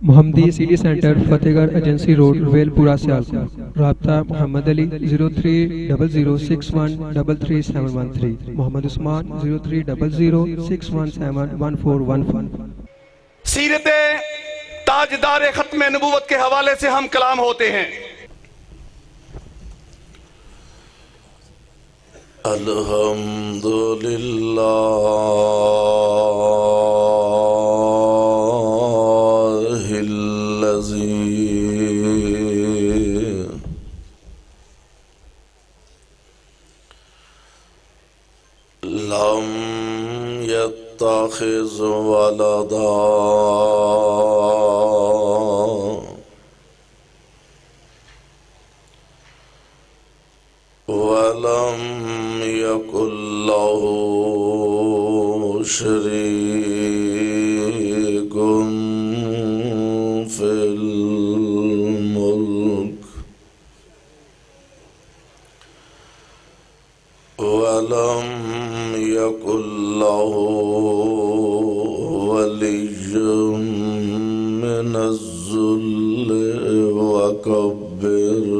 محمدی city centre فتح گڑھ agency road well پورہ سیالکوٹ. رابطہ محمد علی 030061337113. محمد عثمان 030061711415. سیرت تاجدار ختم نبوت کے حوالے سے ہم کلام ہوتے ہیں. الحمدللہ لم يتخذ ولدا ولم يكن له شريك في الملك ولم يكن له ولي من الذل وكبره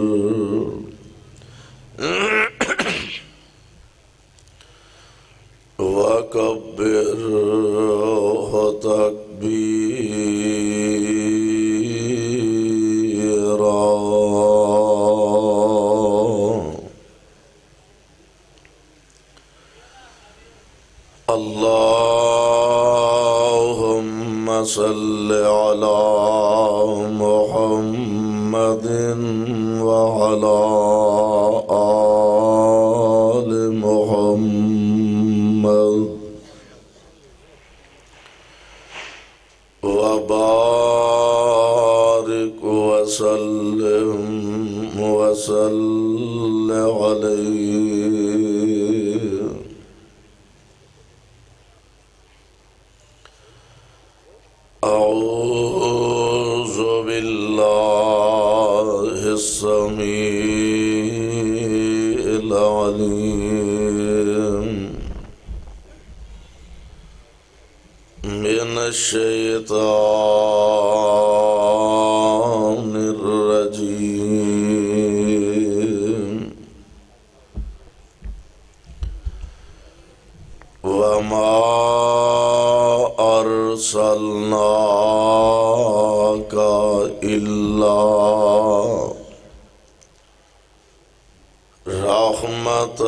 تكبيرا. اللهم صل على محمد وعلى آل محمد وبارك وسلم عليه. أعوذ بالله السميع العليم من الشيطان الرجيم. وما أرسلناك إلا رحمة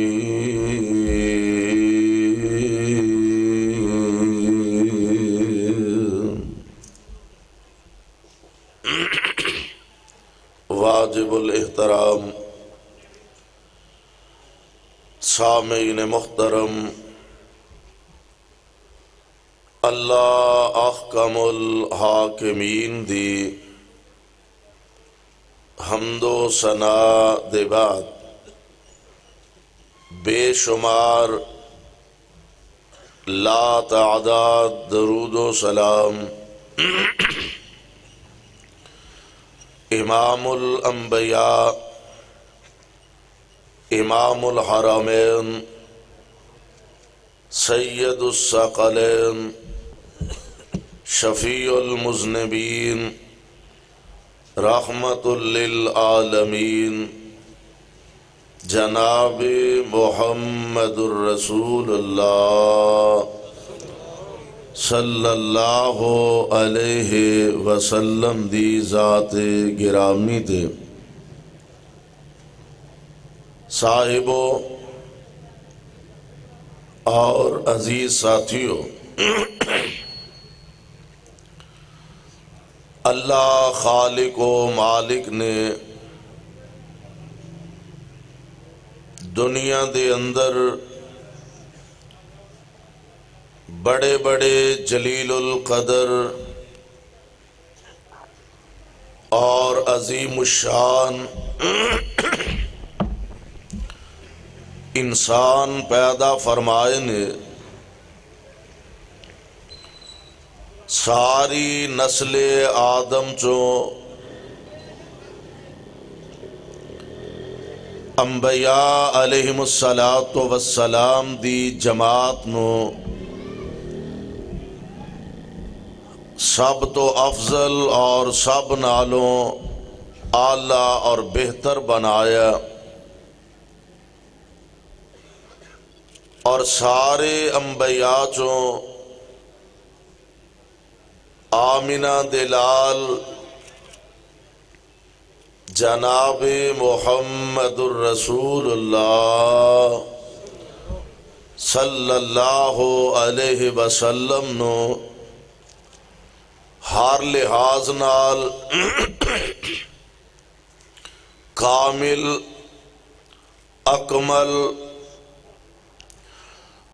للعالمين. واجب الاحترام سامعین محترم، اللہ احکم الحاکمین دی حمد و ثنا دے بعد بے شمار لا تعداد درود و سلام امام الانبیاء، امام الحرمین، سید الثقلین، شفیع المذنبین، رحمت للعالمین، جناب محمد الرسول اللہ صلی اللہ علیہ وسلم دی ذات گرامی تے صاحبو اور عزیز ساتھیوں، اللہ خالق و مالک نے دنیا دے اندر بڑے بڑے جلیل القدر اور عظیم الشان انسان پیدا فرمائے نے ساری نسل آدم چو انبیاء علیہم الصلاۃ والسلام دی جماعت نو سب تو افضل اور سب نالوں اعلیٰ اور بہتر بنایا، اور سارے انبیاء چوں آمنہ دلال جناب محمد الرسول اللہ صلی اللہ علیہ وسلم نو ہر لحاظ نال کامل، اکمل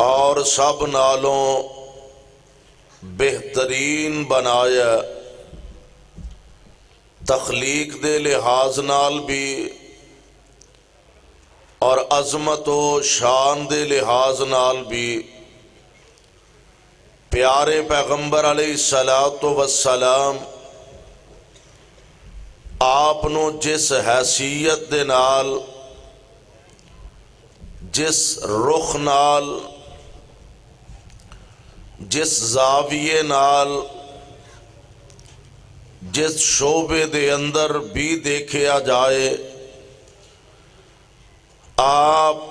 اور سب نالوں بہترین بنایا، تخلیق دے لحاظ نال بھی اور عظمت و شان دے لحاظ نال بھی پیارے پیغمبر علیہ الصلوۃ والسلام آپ نو جس حیثیت دے نال، جس رخ نال، جس زاویے نال، جس شعبے دے اندر بھی دیکھیا جائے آپ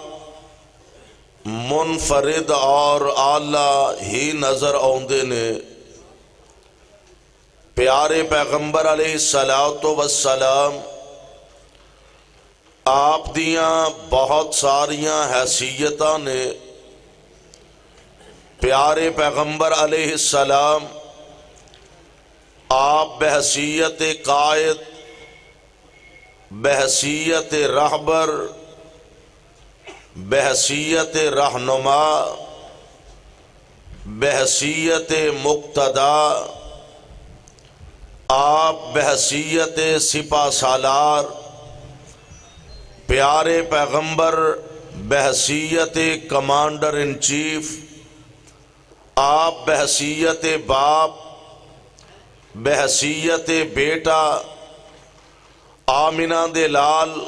منفرد اور اعلیٰ ہی نظر آؤندے نے۔ پیارے پیغمبر علیہ الصلوۃ والسلام آپ دیاں بہت ساریاں حیثیتاں نے۔ پیارے پیغمبر علیہ السلام آپ بحیثیت قائد، بحیثیت رہبر، بحیثیت رہنما، بحیثیت مقتدا، آپ بحیثیت سپہ سالار، پیارے پیغمبر بحیثیت کمانڈر ان چیف، آپ بحیثیت باپ، بحیثیت بیٹا، آمنہ دے لال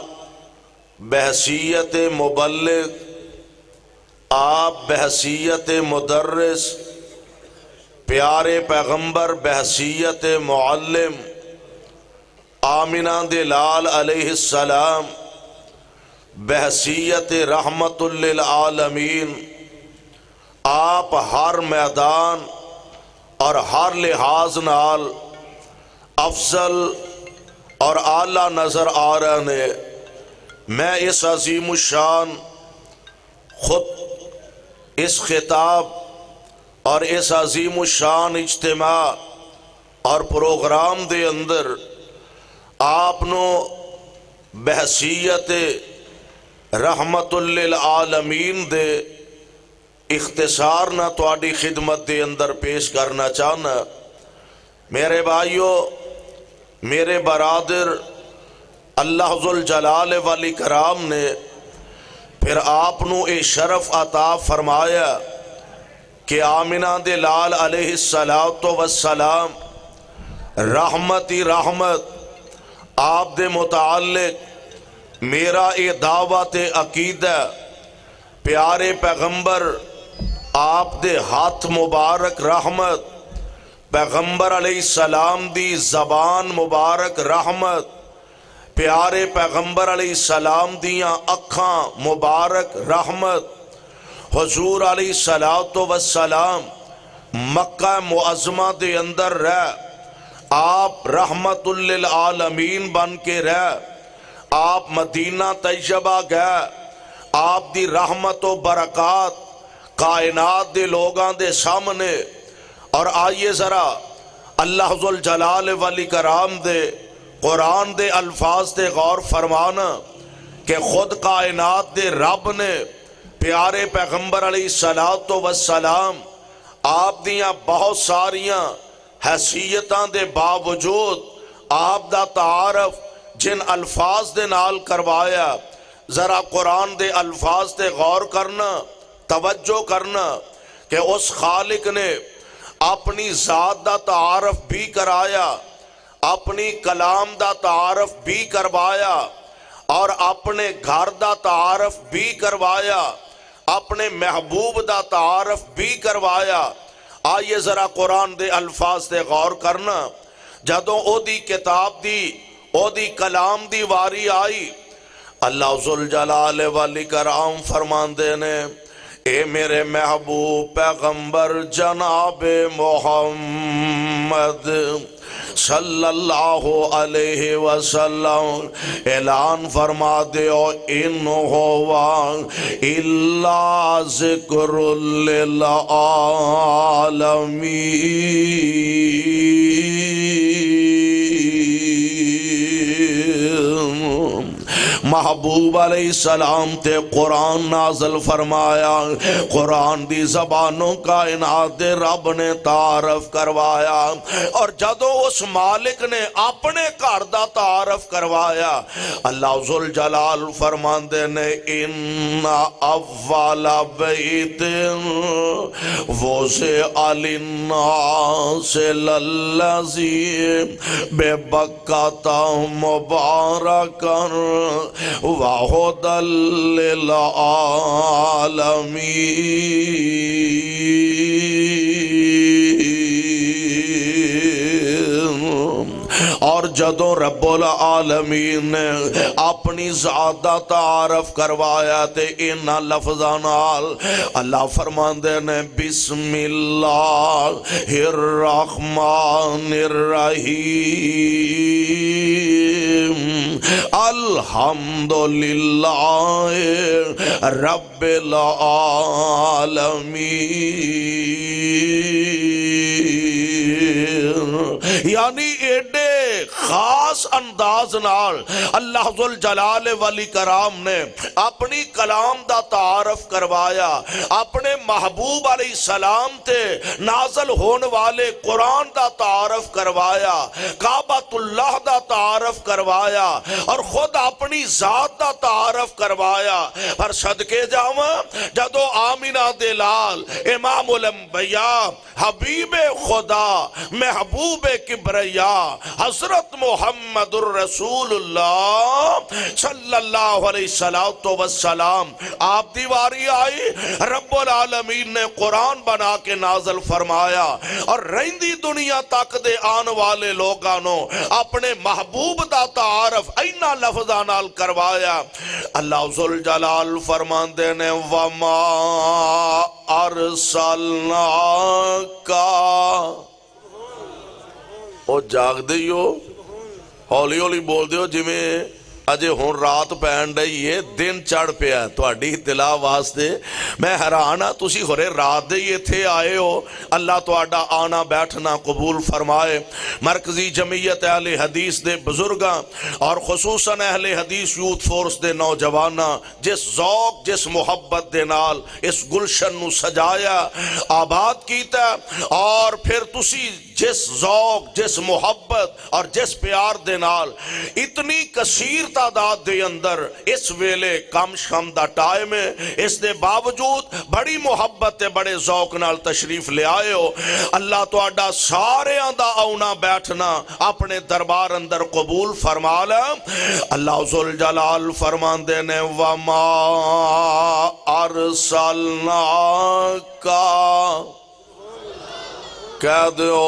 بحیثیت مبلغ، آپ بحیثیت مدرس، پیارے پیغمبر بحیثیت معلم، آمنہ دے لال علیہ السلام بحیثیت رحمت للعالمین، آپ ہر میدان اور ہر لحاظ نال افضل اور اعلیٰ نظر آ رہے نے۔ میں اس عظیم الشان خود اس خطاب اور اس عظیم الشان اجتماع اور پروگرام دے اندر آپ نو بحیثیت رحمت للعالمین دے اختصار نہ تواڈی خدمت دے اندر پیش کرنا چاہنا۔ میرے بھائیو، میرے برادر، اللہ ذوالجلال والاکرام نے پھر آپ نو اے شرف عطا فرمایا کہ آمنہ دے لال علیہ الصلوۃ والسلام رحمت ہی رحمت آپ دے متعلق میرا اے دعوت عقیدہ پیارے پیغمبر آپ دے ہاتھ مبارک رحمت، پیغمبر علیہ السلام دی زبان مبارک رحمت، پیارے پیغمبر علیہ السلام دیاں اکھاں مبارک رحمت، حضور علیہ الصلوۃ والسلام مکہ معظمہ دے اندر رہ آپ رحمت للعالمین بن کے رہ، آپ مدینہ طیبہ گئے، آپ دی رحمت و برکات کائنات دے لوگاں دے سامنے۔ اور آئیے ذرا اللہ ذوالجلال والاکرام دے قرآن دے الفاظ دے غور فرمانا کہ خود کائنات دے رب نے پیارے پیغمبر علیہ الصلوۃ والسلام آپ دیاں بہت ساریاں حیثیتاں دے باوجود آپ دا تعارف جن الفاظ دے نال کروایا۔ ذرا قرآن دے الفاظ دے غور کرنا، توجہ کرنا کہ اس خالق نے اپنی ذات دا تعارف بھی کرایا، اپنی کلام دا تعارف بھی کروایا، اور اپنے گھر دا تعارف بھی کروایا، اپنے محبوب دا تعارف بھی کروایا، آئیے ذرا قرآن دے الفاظ تے غور کرنا. جدوں او دی کتاب دی او دی کلام دی واری آئی اللہ ذوالجلال والاکرام فرماندے نے اے میرے محبوب پیغمبر جناب محمد صلی اللہ علیہ وسلم اعلان فرما دیو ان ہوا الا ذکر للعالمین. محبوب علیہ السلام تے قرآن نازل فرمایا, قرآن دی زبانوں کائنات دے رب نے تعارف کروایا, اور جدو اس مالک نے اپنے گھر دا تعارف کروایا اللہ ذوالجلال فرماندے نے ان اول بیت وضع للناس للذی ببکۃ مبارکا وَهُدًى لِّلْعَالَمِينَ. اور جدوں رب العالمین نے اپنی ذات دا تعارف کروایا تے ان لفظاں نال اللہ فرماندے نے بسم اللہ الرحمن الرحیم الحمدللہ رب العالمین. یعنی ایڈے خاص انداز نال اللہ ذوالجلال والاکرام نے اپنی کلام دا تعارف کروایا, اپنے محبوب علیہ السلام تے نازل ہون والے قرآن دا تعارف کروایا, کعبۃ اللہ دا تعارف کروایا, اور خود اپنی ذات دا تعارف کروایا. پر صدقے جاواں جدو آمینہ دے لال امام الانبیاء حبیب خدا محبوب کبریا حضرت محمد الرسول اللہ صلی اللہ علیہ وسلم آپ دیواری آئی, رب العالمین نے قرآن بنا کے نازل فرمایا, اور رہندی دنیا تک دے آن والے لوگانوں اپنے محبوب دا تعارف اینا لفظاں نال کروایا. اللہ ذوالجلال فرماندے نے وما ارسلناک, او جاگ دیو ہولی ہولی بول دیو جی میں اجے ہون رات پہن رہی ہے دن چڑھ پیا ہے تواڈی اطلاع واسطے. میں حیران ہاں تسی خورے رات دے ایتھے آئے ہو, اللہ تواڈا آنا بیٹھنا قبول فرمائے. مرکزی جمعیت اہل حدیث دے بزرگاں اور خصوصاً اہل حدیث یوتھ فورس دے نوجواناں جس ذوق جس محبت دے نال اس گلشن نو سجایا آباد کیتا, اور پھر تسی جس ذوق جس محبت اور جس پیار دے نال اتنی کثیر تعداد دے اندر اس ویلے کم شم دا ٹائم ہے, اس دے باوجود بڑی محبت تے بڑے ذوق نال تشریف لے آئے ہو. اللہ تواڈا سارے دا آنا بیٹھنا اپنے دربار اندر قبول فرما لے. اللہ ذوالجلال فرماندے نے وما ارسلناک, کہہ دیو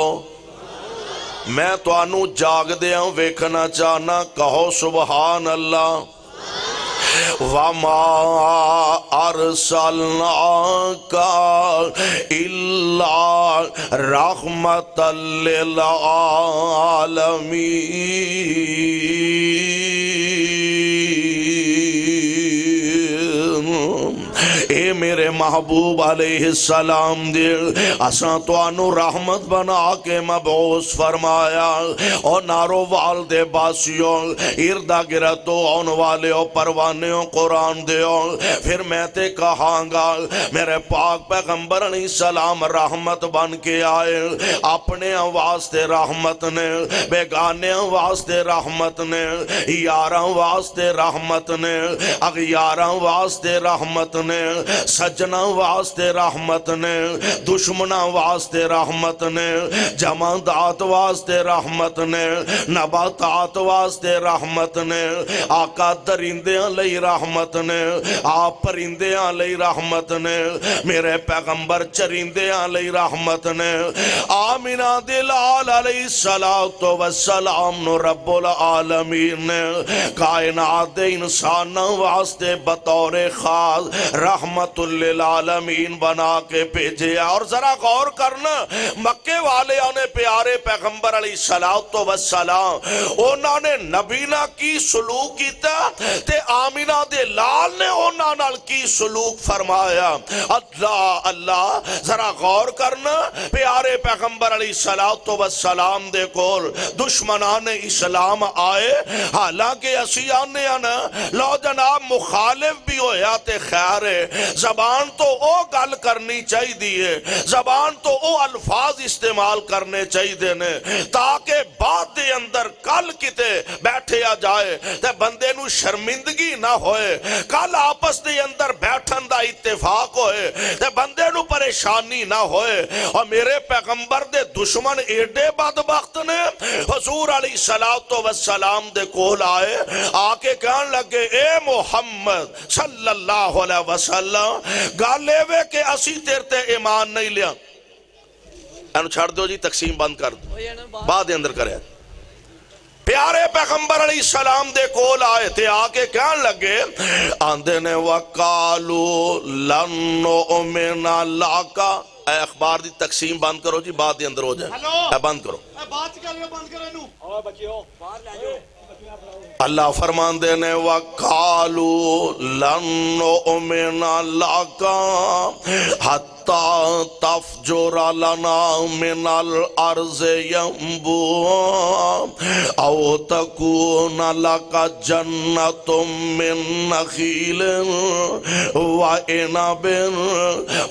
میں تو انو جاگ دیا ویکھنا چاہنا, کہو سبحان اللہ. وما ارسلناک الا رحمۃ للعالمین. اے میرے محبوب علیہ السلام دے اساں تو انو رحمت بنا کے مبعوث فرمایا, اور نارو والدے باسیوں اردہ گرتو آن والے او پروانے او قرآن دیو. پھر میں تے کہاں گا میرے پاک پیغمبر علیہ السلام رحمت بن کے آئے, اپنے واسطے رحمت نے, بیگانے واسطے رحمت نے, یاراں واسطے رحمت نے, اغیاراں واسطے رحمت نے, سجنا واسطے رحمت نے، دشمنا واسطے رحمت نے، جمادات واسطے رحمت نے، نباتات واسطے رحمت نے، آقا درندیاں لئی رحمت نے، آپ پرندیاں لئی رحمت نے، میرے پیغمبر چرندیاں لئی رحمت نے۔ آمینہ دے لال علیہ السلام نو رب العالمین نے کائنات دے انسان واسطے بطور خاص رحمت للعالمین بنا کے بھیجے۔ اور ذرا غور کرنا، مکے والے نے پیارے پیغمبر علیہ السلام انہوں نے نبینا کی سلوک کیتا تے آمینہ دے لال نے انہوں نال کی سلوک فرمایا۔ اللہ اللہ ذرا غور کرنا، پیارے پیغمبر علیہ السلام دے کول دشمنان اسلام آئے، حالانکہ اسی آنے آنا لو جناب مخالف بھی ہویا تے خیر ہے، زبان تو او گل کرنی چاہی دیئے، زبان تو او الفاظ استعمال کرنے چاہی دینے تاکہ بعد دے اندر کل کتے بیٹھے آ جائے تے بندے نو شرمندگی نہ ہوئے، کل آپس دے اندر بیٹھن دا اتفاق ہوئے تے بندے نو پریشانی نہ ہوئے۔ اور میرے پیغمبر دے دشمن ایڈے بدبخت نے حضور علیہ السلام دے کول آئے، آکے کہن لگے اے محمد صلی اللہ علیہ وسلم گالے وے کہ اسی تیرتے ایمان نہیں لیا، اینو چھڑ دو جی، تقسیم بند کر دو، بعد اندر کرے۔ پیارے پیغمبر علیہ السلام دے کول آئے تھے، آکے کہن لگے آندے نے وَقَالُوا لَن نُؤْمِنَ لَكَ، اے اخبار دی تقسیم بند کرو جی، بعد اندر ہو جائے، اے بند کرو، اللہ فرمان دینے وَقَالُوا لَن نُؤْمِنَ لَكَ حَتَّى تَفْجُرَ لَنَا مِنَ الْأَرْضِ يَنبُوعًا أَوْ تَكُونَ لَكَ جَنَّةٌ مِّن نَخِيلٍ وَعِنَبٍ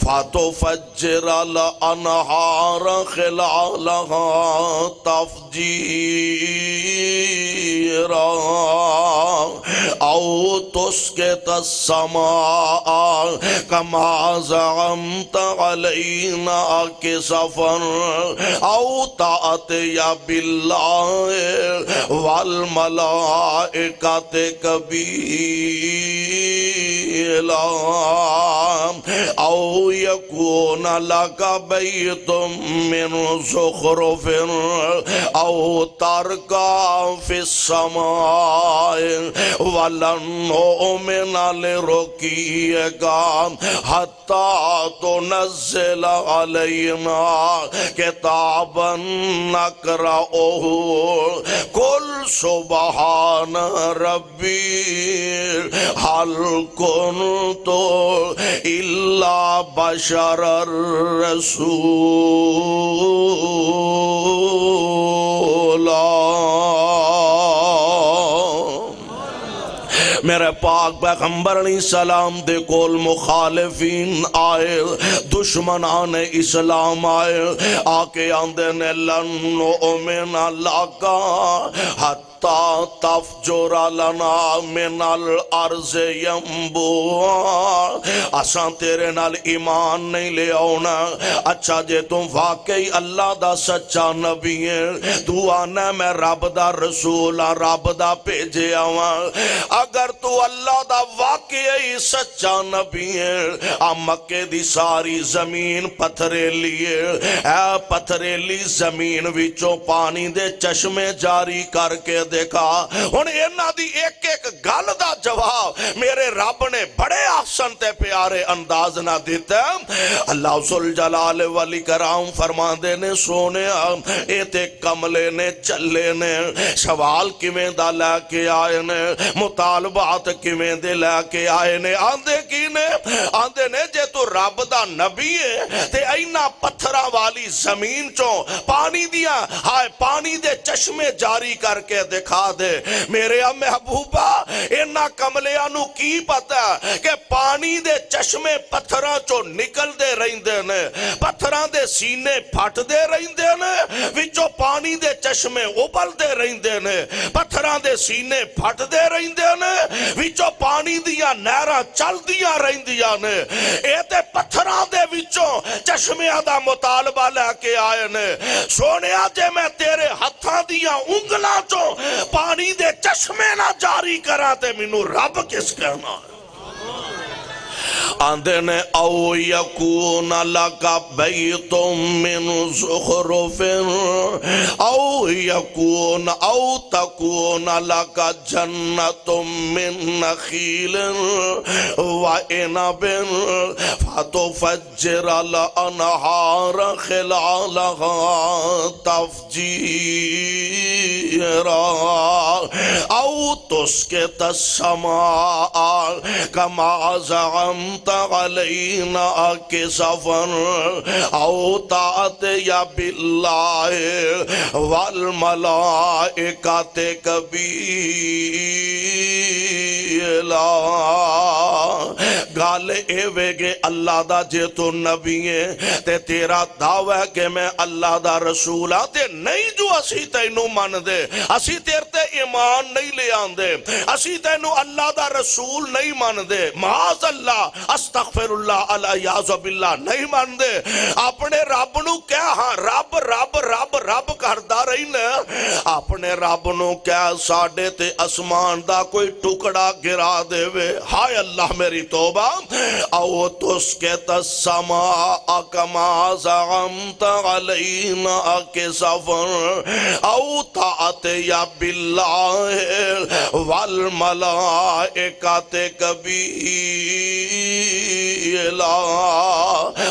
فَتُفَجِّرَ الْأَنْهَارَ خِلَالَهَا تَفْجِيرًا أَوْ تُسْقِطَ السَّمَاءَ كَمَا زَعَمْتَ عَلَيْنَا كِسَفًا أَوْ تَأْتِيَ بِاللَّهِ وَالْمَلَائِكَةِ قَبِيلًا أَوْ يَكُونَ لَكَ بَيْتٌ مِّن زُخْرُفٍ أَوْ تَرْقَىٰ فِي السَّمَاءِ وَلَن نُؤْمِنَ لِرُقِيِّكَ حَتَّىٰ تُنَزِّلَ عَلَيْنَا كِتَابًا نَقْرَؤُهُ قُلْ سُبْحَانَ رَبِّي هَلْ كُنتُ إِلَّا بَشَرًا رَسُولًا۔ میرے پاک پیغمبر علیہ السلام دے کول مخالفین آئے، دشمنان اسلام آئے، آکے آندے نے لن نؤمن لک حتی تفجر لنا من الارض ینبوعا، اساں تیرے نال ایمان نہیں لے آونا، اچھا جے تم واقعی اللہ دا سچا نبی ہے، تو آنا میں رب دا رسول رب دا بھیجے آواں، اگر تو اللہ دا واقعی سچا نبی ہے، مکے دی ساری زمین پتھرے لیے، اے پتھرے لی زمین وچوں پانی دے چشمے جاری کر کے دیکھا۔ ہن انہاں دی ایک ایک گل دا جواب میرے رب نے بڑے احسن تے پیارے انداز نہ دیتا۔ اللہ ذوالجلال والاکرام فرماندے نے سونے اے تے کملے نے چلے نے سوال کیویں دا لے کے آئے نے، مطالبات کیویں دے لے کے آئے نے، آندے کی نے آندے نے جے تو رب دا نبی ہے تے اینا پتھراں والی زمین چوں پانی دیا ہائے پانی دے چشمے جاری کر کے دیکھا۔ دکھا دے۔ میرے محبوبہ انہاں کملیاں نو کی پتا کہ پانی دے چشمے پتھراں چو نکل دے رہندے نے، پتھراں دے سینے پھٹ دے رہندے نے، وچوں پانی دے چشمے ابل دے رہندے نے، پتھراں دے سینے پھٹ دے رہندے نے، وچوں پانی دیاں نہراں چل دیاں رہندیاں نے۔ اے تے پتھراں دے وچوں چشمیاں دا مطالبہ لے کے آئے نے۔ سونیا جے میں تیرے ہتھاں دیاں انگلاں چوں پانی دے چشمے نہ جاری کراں تے مینوں رب کس کہنا ہے؟ آندے نے او یکون لکا بیت من زخرف او یکون او تکون لکا جنت من نخیل وعنب فتفجر الانہار خلالها تفجیرا او تسکت السماء کما زعمت علینا کسفا او تأتی باللہ والملائکۃ قبیلا۔ گال اے ویگے اللہ دا جے تو نبی ہے تے تیرا دعویٰ ہے کہ میں اللہ دا رسول ہاں تے نہیں جو اسی تینوں من دے، اسی تیر تے ایمان نہیں لے آن دے، اسی تینوں اللہ دا رسول نہیں من دے، معاذ اللہ استغفر اللہ علیہ باللہ نہیں من دے۔ اپنے رب نو کیا ہاں رب رب رب رب کردہ رہی نا، اپنے رب نو کیا ساڑھے تے اسمان دا کوئی ٹکڑا گرا دے وے، ہائے اللہ میری توبہ۔ او تسکت السماء کما زعمت علینا کسفا او تأتی باللہ والملائکۃ قبیلا۔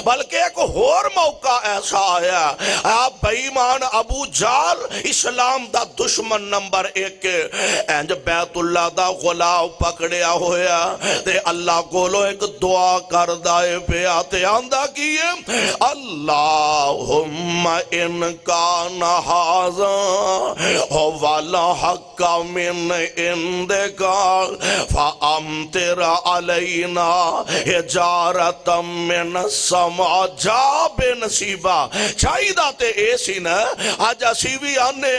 بلکہ ایک اور موقع ایسا آیا، آپ بےایمان ابو جال اسلام دا دشمن نمبر 1 انج بیت اللہ دا غلاف پکڑیا ہویا تے اللہ کولو ایک دعا کردائے پہ آتے آندہ کیے اللہم ان کان ھذا ھو الحق من عندک فامطر علینا حجارۃ من السماء۔ جا بے نصیبہ چاہیدہ تے ایسی نا آج اسی بھی آنے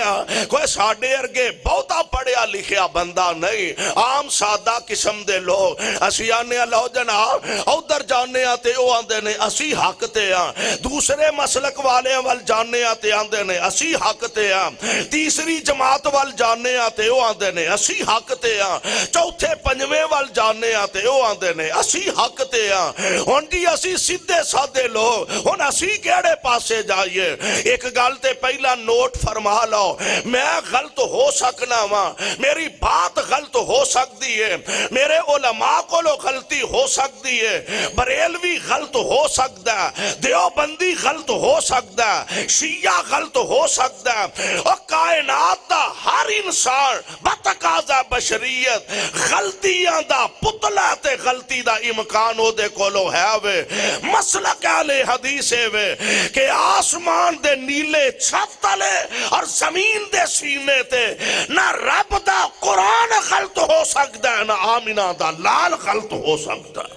کوئی ساڑھے ارگے بہتا پڑھیا لکھیا بندہ نہیں، عام سادہ قسم دے لوگ اسی آنے اللہ جناب ادھر جانے آتے او آندے نے اسی حق تے ہاں، دوسرے مسلک والے وال جانے آتے آندے نے اسی حق تے ہاں، تیسری جماعت وال جانے آتے او آندے نے اسی حق تے ہاں، چوتھے پنجویں وال جانے آتے او آندے نے اسی حق تے ہاں۔ ہن جی اسی سیدھے سادے لوگ ہن اسی کیڑے پاسے جائیے؟ ایک گل تے پہلا نوٹ فرما لو، میں غلط ہو سکنا وا، میری بات غلط ہو سکتی ہے، میرے علماء کو لو غلطی ہو سکتی ہے، بریلوی غلط ہو سکتا ہے، دیوبندی غلط ہو سکتا ہے، شیعہ غلط ہو سکتا ہے، اور کائنات دا ہر انسان بتقاضا بشریت غلطیاں دا پتلا تے غلطی دا امکان ہو دے کولو ہے وے۔ مسلک اہل حدیث ہے وے کہ آسمان دے نیلے چھت تلے اور زمین دے سینے تے نہ رب دا قرآن غلط ہو سکتا ہے نہ آمینہ دا لال غلط ہو سکتا ہے۔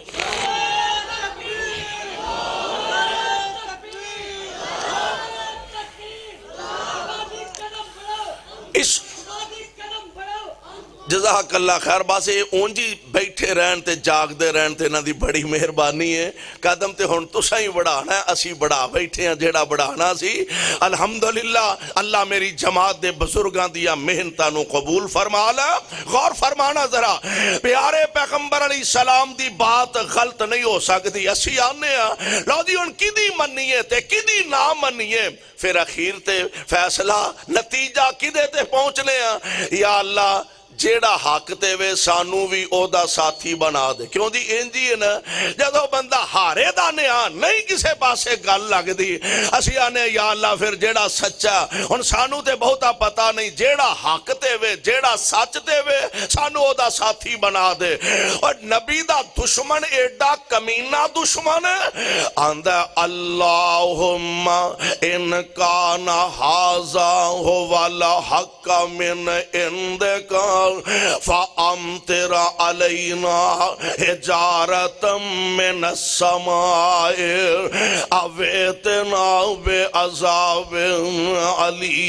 اس جزاک اللہ خیر باسے اونجی بیٹھے رہن تے جاگ دے رہن تے نہ دی بڑی مہربانی ہے، قدم تے ہون تو سائیں بڑھانا ہے، اسی بڑھا بیٹھے ہیں جیڑا بڑھانا سی۔ الحمدللہ اللہ میری جماعت دے بزرگاں دیا محنتانوں قبول فرمالا۔ غور فرمانا ذرا، پیارے پیغمبر علیہ السلام دی بات غلط نہیں ہو سکتی، اسی آنے ہیں لو دی ان کی دی منیے تے کی دی نہ منیے، پھر اخیر تے فیصلہ نتیجہ کی دے تے پہنچنے ہیں۔ یا اللہ جیڑا حق تے وے سانو بھی او دا ساتھی بنا دے. کیوں دی انجی ہے نا جدو بندہ ہارے دانے نہیں کسے پاسے گل لگ دی اسی آنے یا اللہ پھر جیڑا سچا ہن سانو تے بہتا پتا نہیں جیڑا حق تے وے جیڑا سچ تے وے سانو او دا ساتھی بنا دے. اور نبی دا دشمن ایڈا کمینہ دشمن آندہ اللہم ان کان ھذا هو الحق من عندک فامطر علینا حجارۃ من السماء او ائتنا بعذاب علیم.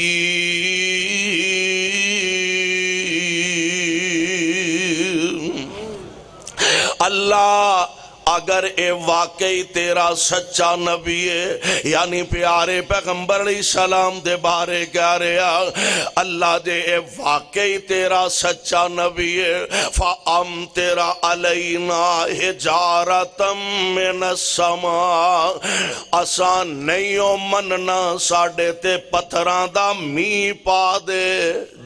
اللہ اگر اے واقعی تیرا سچا نبی ہے یعنی پیارے پیغمبر علیہ السلام دے بارے کہہ رہا اللہ دے اے واقعی تیرا سچا نبی ہے فَأَمْطِرْ عَلَيْنَا حِجَارَةً مِّنَ السَّمَاءِ آسان نہیں ہو مننا ساڑے تے پتھران دا می پا دے.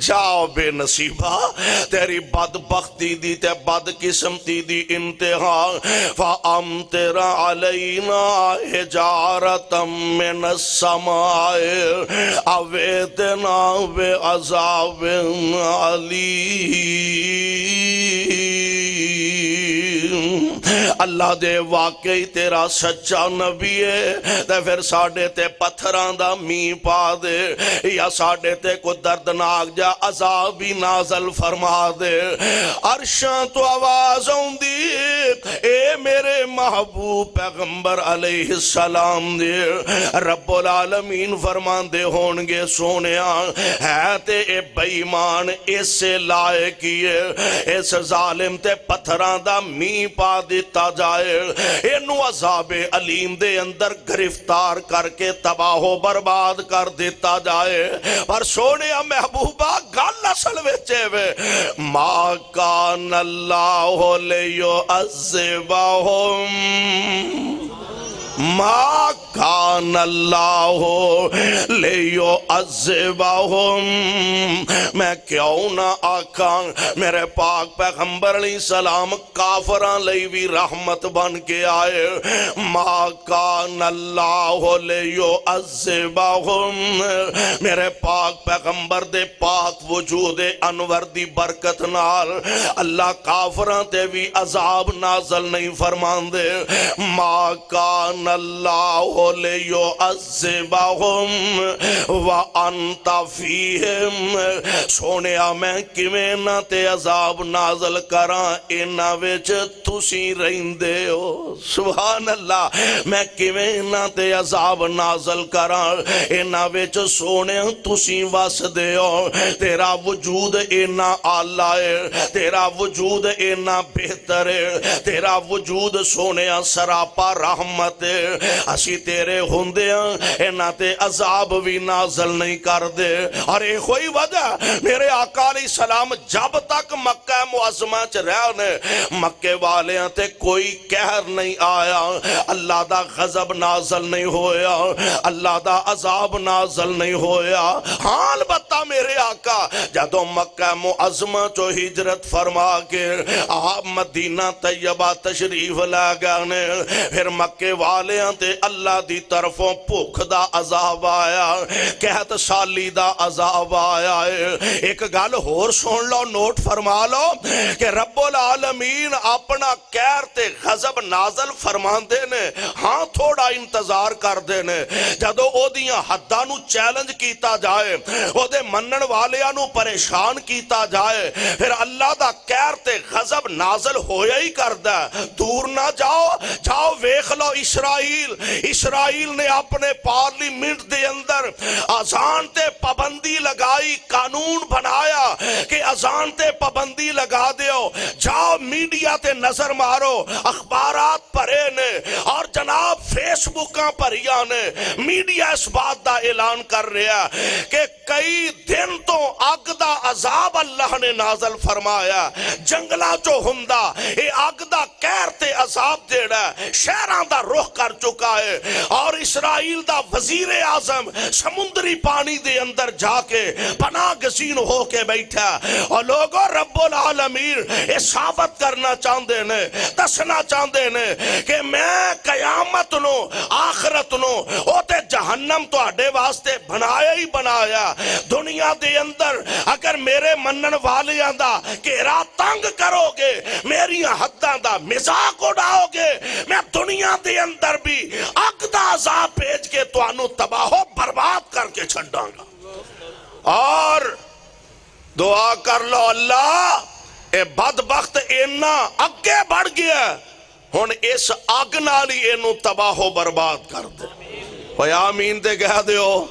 جاؤ بے نصیبہ تیری بدبختی دی تے بد قسمتی دی انتہا فَأَمْطِرْ عَلَيْنَا حِجَارَةً مِّنَ السَّمَاءِ أَوْ ائتنا بعذاب علیم. اللہ دے واقعی تیرا سچا نبی ہے تے پھر ساڑے تے پتھران دا می پا دے یا ساڑے تے کو دردناک جا عذابی نازل فرما دے. عرشاں تو آواز ہوں دی اے میرے محبوب پیغمبر علیہ السلام دے رب العالمین فرمان دے ہونگے سونیا ہے تے اے بیمان اس سے لائے کیے اس ظالم تے پتھران دا می پا دیتا جائے انو عذاب علیم دے اندر گرفتار کر کے تباہ و برباد کر دیتا جائے. پر سونیا محبوبہ گل اصل وچے وے ما کان اللہ لیعذبہم ما کان اللہ لیعذبہم. میں کیوں نہ آکھاں میرے پاک پیغمبر علیہ السلام کافران لئی بھی رحمت بن کے آئے. ما کان اللہ لیعذبہم میرے پاک پیغمبر دے پاک وجود انور دی برکت نال اللہ کافران تے بھی عذاب نازل نہیں فرمان دے. ما کان اللہ لیعذبہم وانت فیہم. سونیا میں کیویں نہ تے عذاب نازل کراں انہاں وچ تسی رہندے ہو. سبحان اللہ میں کیویں نہ تے عذاب نازل کراں انہاں وچ سونیا تسی وسدے ہو. تیرا وجود اینا اعلی ہے تیرا وجود اینا بہتر ہے تیرا وجود سونیا سراپا رحمت ہے. اسی تیرے ہوندیاں اینا تے عذاب بھی نازل نہیں کر دے. اور ایک ہوئی وجہ میرے آقا علیہ السلام جب تک مکہ معظمہ چ رہنے مکے والیاں تے کوئی قہر نہیں آیا اللہ دا غضب نازل نہیں ہویا اللہ دا عذاب نازل نہیں ہویا. ہاں البتہ میرے آقا جدو مکہ معظمہ چو ہجرت فرما کے آپ مدینہ طیبہ تشریف لگانے پھر مکے والیاں تے اللہ دی طرفوں بھوک دا عذاب آیا قحط سالی دا عذاب آیا ہے. ایک گل ہور سن لو نوٹ فرما لو کہ رب العالمین اپنا قہر تے غضب نازل فرمان دے نے. ہاں تھوڑا انتظار کر دے نے جدو او دیاں حداں نو چیلنج کیتا جائے او دے منن والیاں نو پریشان کیتا جائے پھر اللہ دا قہر تے غضب نازل ہویا ہی کردا. دور نہ جاؤ جاؤ ویکھ لو اسرائیل نے اپنے پارلیمنٹ دے اندر اذان تے پابندی لگائی قانون بنایا کہ اذان تے پابندی لگا دیو. جاؤ میڈیا تے نظر مارو اخبارات پڑھے نے اور جناب فیس بکاں پڑھیاں نے میڈیا اس بات دا اعلان کر رہا کہ کئی دن تو اگ دا عذاب اللہ نے نازل فرمایا جنگلہ جو ہندہ اے اگ دا کہر تے عذاب دیڑا شہران دا رخ کر چکا ہے اور اسرائیل دا وزیر اعظم سمندری پانی دے اندر جا کے پناہ گزین ہو کے بیٹھا اور لوگوں رب العالمین یہ ثابت کرنا چاہتے ہیں دسنا چاہتے ہیں کہ میں قیامت نو آخرت نو او تے جہنم تو اڈے واسطے بنایا ہی بنایا دنیا دے اندر اگر میرے منن والیاں دا گھیرا تنگ کرو گے میری حداں دا مزاق اڑاؤ گے میں دنیا دے اندر بھی اگ دا عذاب بھیج کے توانو تباہ و برباد کر کے چھڑاں گا اور دعا کر لو اللہ اے بدبخت اینا اگے بڑھ گیا ہن اس اگ نال ہی اینو تباہ و برباد کر دے کوئی آمین تے کہہ دیو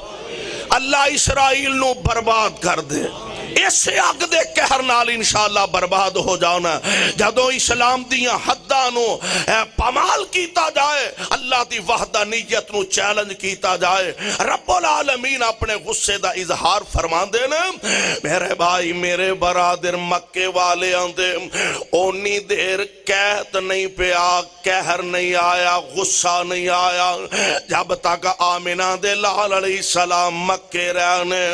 اللہ اسرائیل نو برباد کر دے اس اگ دے قہر نال انشاءاللہ برباد ہو جانا جدوں اسلام دیاں حداں نو پامال کیتا جائے اللہ دی وحدانیت نو چیلنج کیتا جائے رب العالمین اپنے غصے دا اظہار فرماندے نے میرے بھائی میرے برادر مکے والے آندے اونی دیر قحط نہیں پیا قہر نہیں آیا غصہ نہیں آیا جب تک آمنہ دے لال علیہ السلام مکے رہنے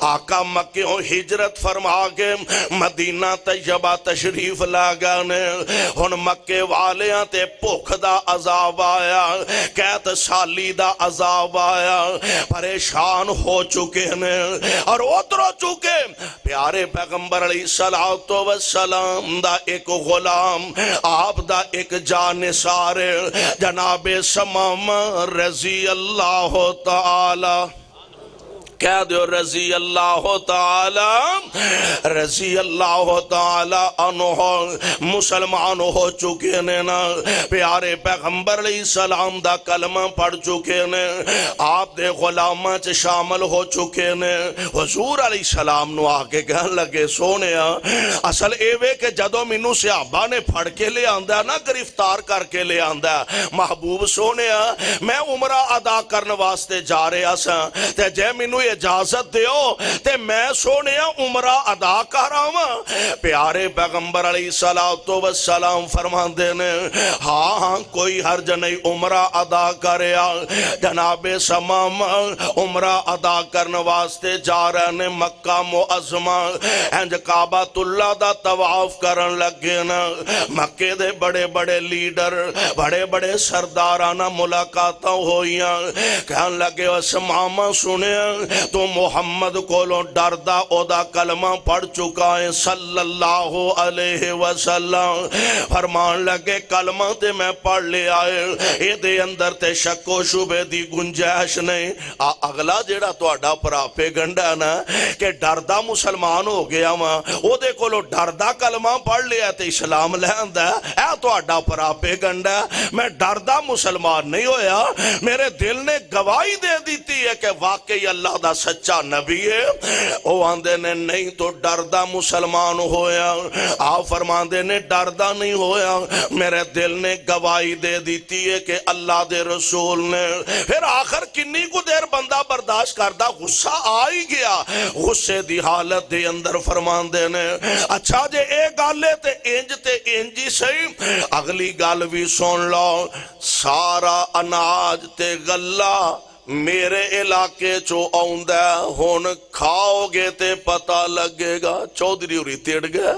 آقا مکیوں ہجرت فرما کے مدینہ طیبہ تشریف لاگانے ہن مکے والیاں تے بھوک دا عذاب آیا قحط سالی دا عذاب آیا پریشان ہو چکے نے اور اترو چکے پیارے پیغمبر علیہ السلام دا ایک غلام آپ دا ایک جانثار جناب سمامہ رضی اللہ تعالی کہہ دیو رضی اللہ تعالی عنہ مسلمان ہو چکے نے نا پیارے پیغمبر علیہ السلام دا کلمہ پڑھ چکے نے آپ دے غلامہ چ شامل ہو چکے نے حضور علیہ السلام نو آگے کہن لگے سونے اصل ایوے کہ جدو منو صحابہ نے پھڑ کے لے آندہ نا گرفتار کر کے لے آندہ محبوب سونے میں عمرہ ادا کرن واسطے جا رہا سا تے جے منو اجازت دیو تے میں سونے عمرہ ادا کراواں پیارے پیغمبر علیہ السلام فرماندے نے ہاں کوئی حرج نہیں عمرہ ادا کریا جناب سمام عمرہ ادا کرنے واسطے جا رہے نے مکہ معظمہ انج کعبۃ اللہ دا طواف کرن لگے نا مکے دے بڑے بڑے لیڈر بڑے بڑے سردارانہ ملاقاتاں ہوئیاں کہن لگے سمامہ سنے تو محمد کولو ڈردہ او دا کلمہ پڑھ چکا ہے صلی اللہ علیہ وسلم فرمان لگے کلمہ تے میں پڑھ لے آئے اے دے اندر تے شک و شبہ دی گنجائش نہیں اگلا جیڑا تو اڈا پراپے گنڈا نا کہ ڈردہ مسلمان ہو گیا ماں او دے کولو ڈردہ کلمہ پڑھ لیا تے اسلام لہندہ اے تو اڈا پراپے گنڈا میں ڈردہ مسلمان نہیں ہویا میرے دل نے گواہی دے دیتی ہے کہ واقعی اللہ دا سچا نبی ہے او آندے نے نہیں تو ڈردہ مسلمان ہویا آپ فرماندے نے ڈردہ نہیں ہویا میرے دل نے گواہی دے دیتی ہے کہ اللہ دے رسول نے پھر آخر کنی کو دیر بندہ برداشت کردہ غصہ آئی گیا غصے دی حالت دے اندر فرماندے نے اچھا جے اے گالے تے انجی سہی اگلی گال بھی سن لو سارا اناج تے غلہ میرے علاقے چو آؤندہ ہون کھاؤ گے تے پتہ لگے گا چودری ہوری تیڑ گیا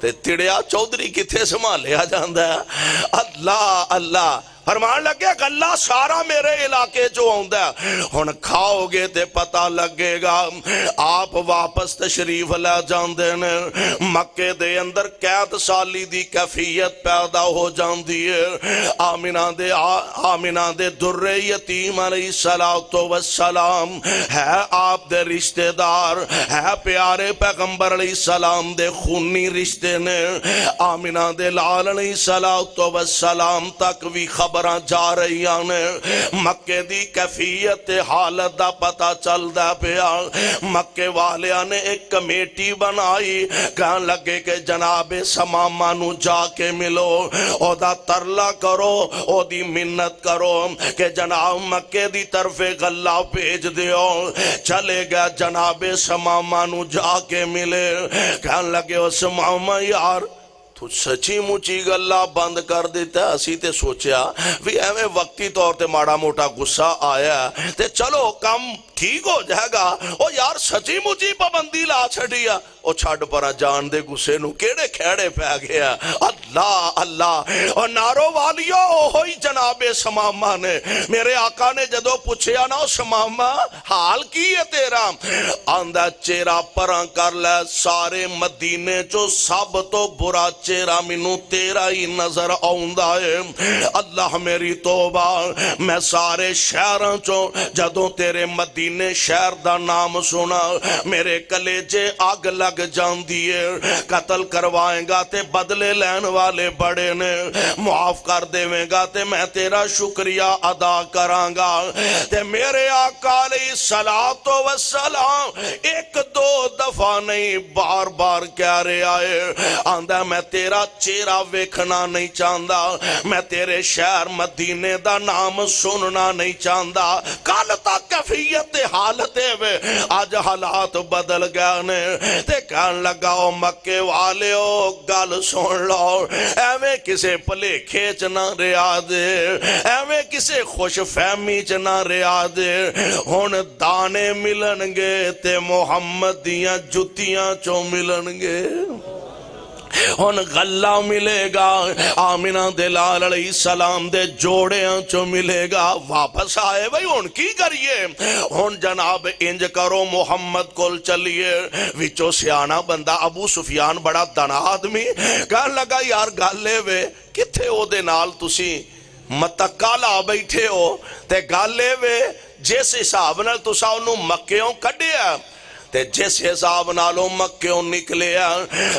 تے تیڑیا چودری کتھے سمالیا جاندہ ہے اللہ اللہ فرمان لگے غلہ سارا میرے علاقے جو ہوندہ ہن کھاؤ گے تے پتہ لگے گا آپ واپس تشریف لے جاندے نے مکے دے اندر قید سالی دی کیفیت پیدا ہو جاندی ہے آمنہ دے در یتیم علیہ السلام ہے آپ دے رشتہ دار ہے پیارے پیغمبر علیہ السلام دے خونی رشتے نے آمنہ دے لال علیہ السلام تک بھی خبر خبراں جا رہی نے مکے دی کیفیت حالت دا پتہ چلدا پیا مکے والیاں نے ایک کمیٹی بنائی کہن لگے کہ جناب سمامہ نو جا کے ملو او دا ترلا کرو او دی منت کرو کہ جناب مکے دی طرف غلہ بھیج دیو چلے گیا جناب سمامہ نو جا کے ملے کہن لگے او سمامہ یار تو سچی مچی گلہ بند کر دیتا ہے اسی تے سوچیا بھی ایویں وقتی طور تے ماڑا موٹا غصہ آیا تے چلو کم ٹھیک ہو جائے گا او یار سچی مچی پابندی لا چھڑیا او چھڑ پرا جان دے گسے نو کیڑے کھیڑے پہ گیا اللہ اللہ اور نارو والیو ہوئی جناب سمامہ نے میرے آقا نے جدو پوچھیا نا سمامہ حال کی ہے تیرا آندہ چیرا پرا کر لے سارے مدینے جو سب تو برا چیرا منو تیرا ہی نظر آؤندہ ہے اللہ میری توبہ میں سارے شہران چو جدو تیرے مدینے شہر دا نام سنا میرے کلیجے آگ لگ جان دیئے قتل کروائیں گا تے بدلے لین والے بڑے نے معاف کر دیویں گا تے میں تیرا شکریہ ادا کران گا تے میرے آقا علیہ السلام ایک دو دفعہ نہیں بار بار کہہ رہے آئے آندہ میں تیرا چہرہ ویکھنا نہیں چاہندا میں تیرے شہر مدینے دا نام سننا نہیں چاہندا کل تک کیفیت حالتے ہوئے آج حالات بدل گئے نے تے کہن لگاؤ مکے والے ہو گل سن لو ایویں کسے پلے کھیچ نہ ریا دے ایویں کسے خوش فہمی چ نہ ریا دے ہن دانے ملن گے تے محمد دیاں جتیاں چو ملن گے ہن غلہ ملے گا آمینہ دلال علیہ السلام دے جوڑیاں چو ملے گا واپس آئے بھئی ہن کی کریے ہن جناب انج کرو محمد کول چلیے وچو سیانہ بندہ ابو سفیان بڑا دنا آدمی کہن لگا یار گالے وے کتھے ہو دے نال تسی متکالا بیٹھے ہو تے گالے وے جیسے حساب نال تسا انہوں مکیوں کڈیا تے جس حساب نالوں مکیوں نکلیا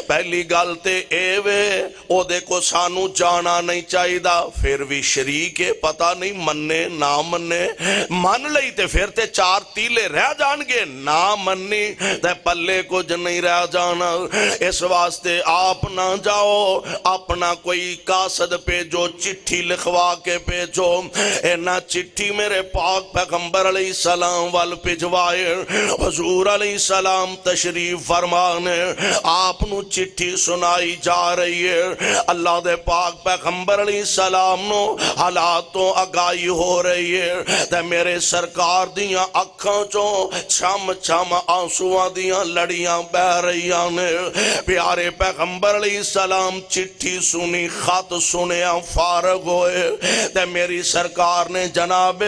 پہلی گالتے اے وے او دے کو سانو جانا نہیں چاہی دا پھر بھی شریک ہے پتہ نہیں مننے نہ مننے من لئی تے پھر تے چار تیلے رہ جان گے نہ مننی تے پلے کچھ نہیں رہ جانا اس واسطے آپ نہ جاؤ اپنا کوئی قاصد پہ جو چٹھی لکھوا کے پیجو اے نہ چٹھی میرے پاک پیغمبر علیہ السلام وال پجوائے حضور علیہ السلام تشریف فرمانے آپ نو چٹھی سنائی جا رہی ہے اللہ دے پاک پیغمبر علیہ السلام نو حالاتوں آگاہی ہو رہی ہے تے میرے سرکار دیاں اکھاں چوں چھم چھم آنسواں دیاں لڑیاں بہ رہیاں نے پیارے پیغمبر علیہ السلام چٹھی سنی خط سنیا فارغ ہوئے تے میری سرکار نے جناب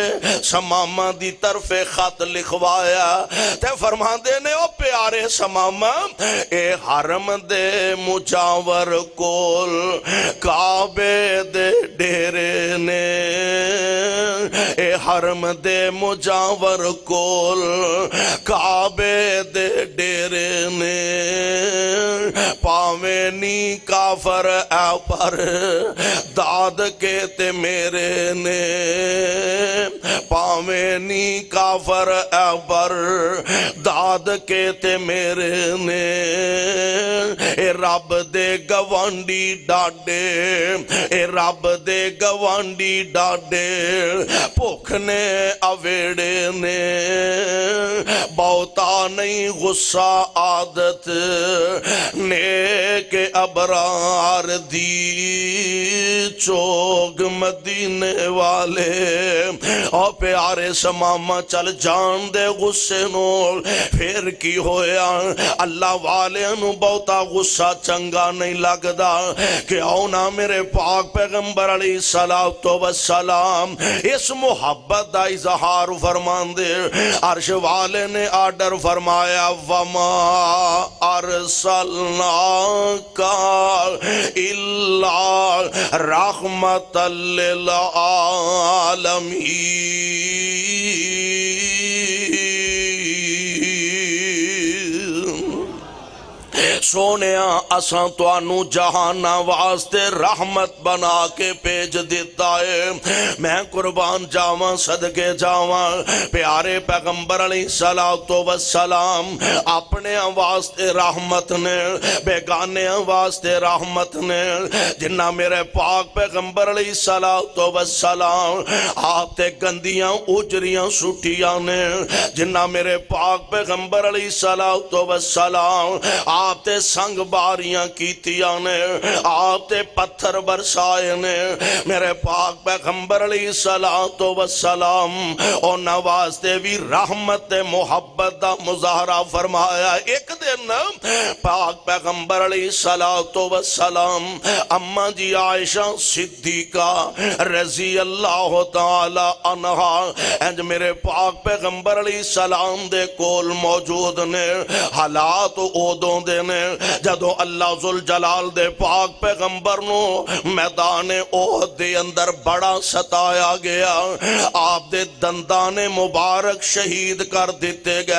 سمامہ دی طرف خط لکھوایا تے فرما دے نے او پیارے سمامہ اے حرم دے مجاور کول کعبے دے ڈیرے نے اے حرم دے مجاور کول کعبے دے ڈیرے نے پاویں نی کافر اے پر داد کے تے میرے نے پاویں نی کافر اے پر داد کے تے میرے نے اے رب دے گوانڈی ڈاڈے اے رب دے گوانڈی ڈاڈے پوکھنے اویڑے نے بہتا نہیں غصہ عادت نیک ابرار دی چوگ مدینے والے اور پیارے سمامہ چل جان دے غصے نول پھر کی ہویا اللہ والے انہوں بہتا غصہ چنگا نہیں لگدا کہ آؤنا میرے پاک پیغمبر علیہ السلام اس محبت دا اظہار فرمان دے عرش والے نے آرڈر فرمایا وما ارسلناک الا رحمت للعالمین سونیا اساں تانوں جہاناں واسطے رحمت بنا کے بھیج دیتا ہے۔ میں قربان جاواں صدقے جاواں پیارے پیغمبر علیہ السلام اپنے واسطے رحمت نے بیگانے واسطے رحمت نے۔ جنہ میرے پاک پیغمبر علیہ السلام آپ تے گندیاں اجریاں سٹیاں نے، جنہ میرے پاک پیغمبر علیہ السلام آپ تے سنگ باریاں کیتیاں نے، آپ تے پتھر برسائے نے۔ میرے پاک پیغمبر علیہ السلام اور واسطے بھی رحمت محبت دا مظاہرہ فرمایا۔ ایک دن پاک پیغمبر علیہ السلام اماں جی عائشہ صدیقہ رضی اللہ تعالی عنہا انج میرے پاک پیغمبر علیہ السلام دے کول موجود نے۔ حالات اودوں دے نے جدو اللہ ذوالجلال دے پاک پیغمبر نو میدان احد دے اندر بڑا ستایا گیا، آپ دے دندان مبارک شہید کر دیتے گئے۔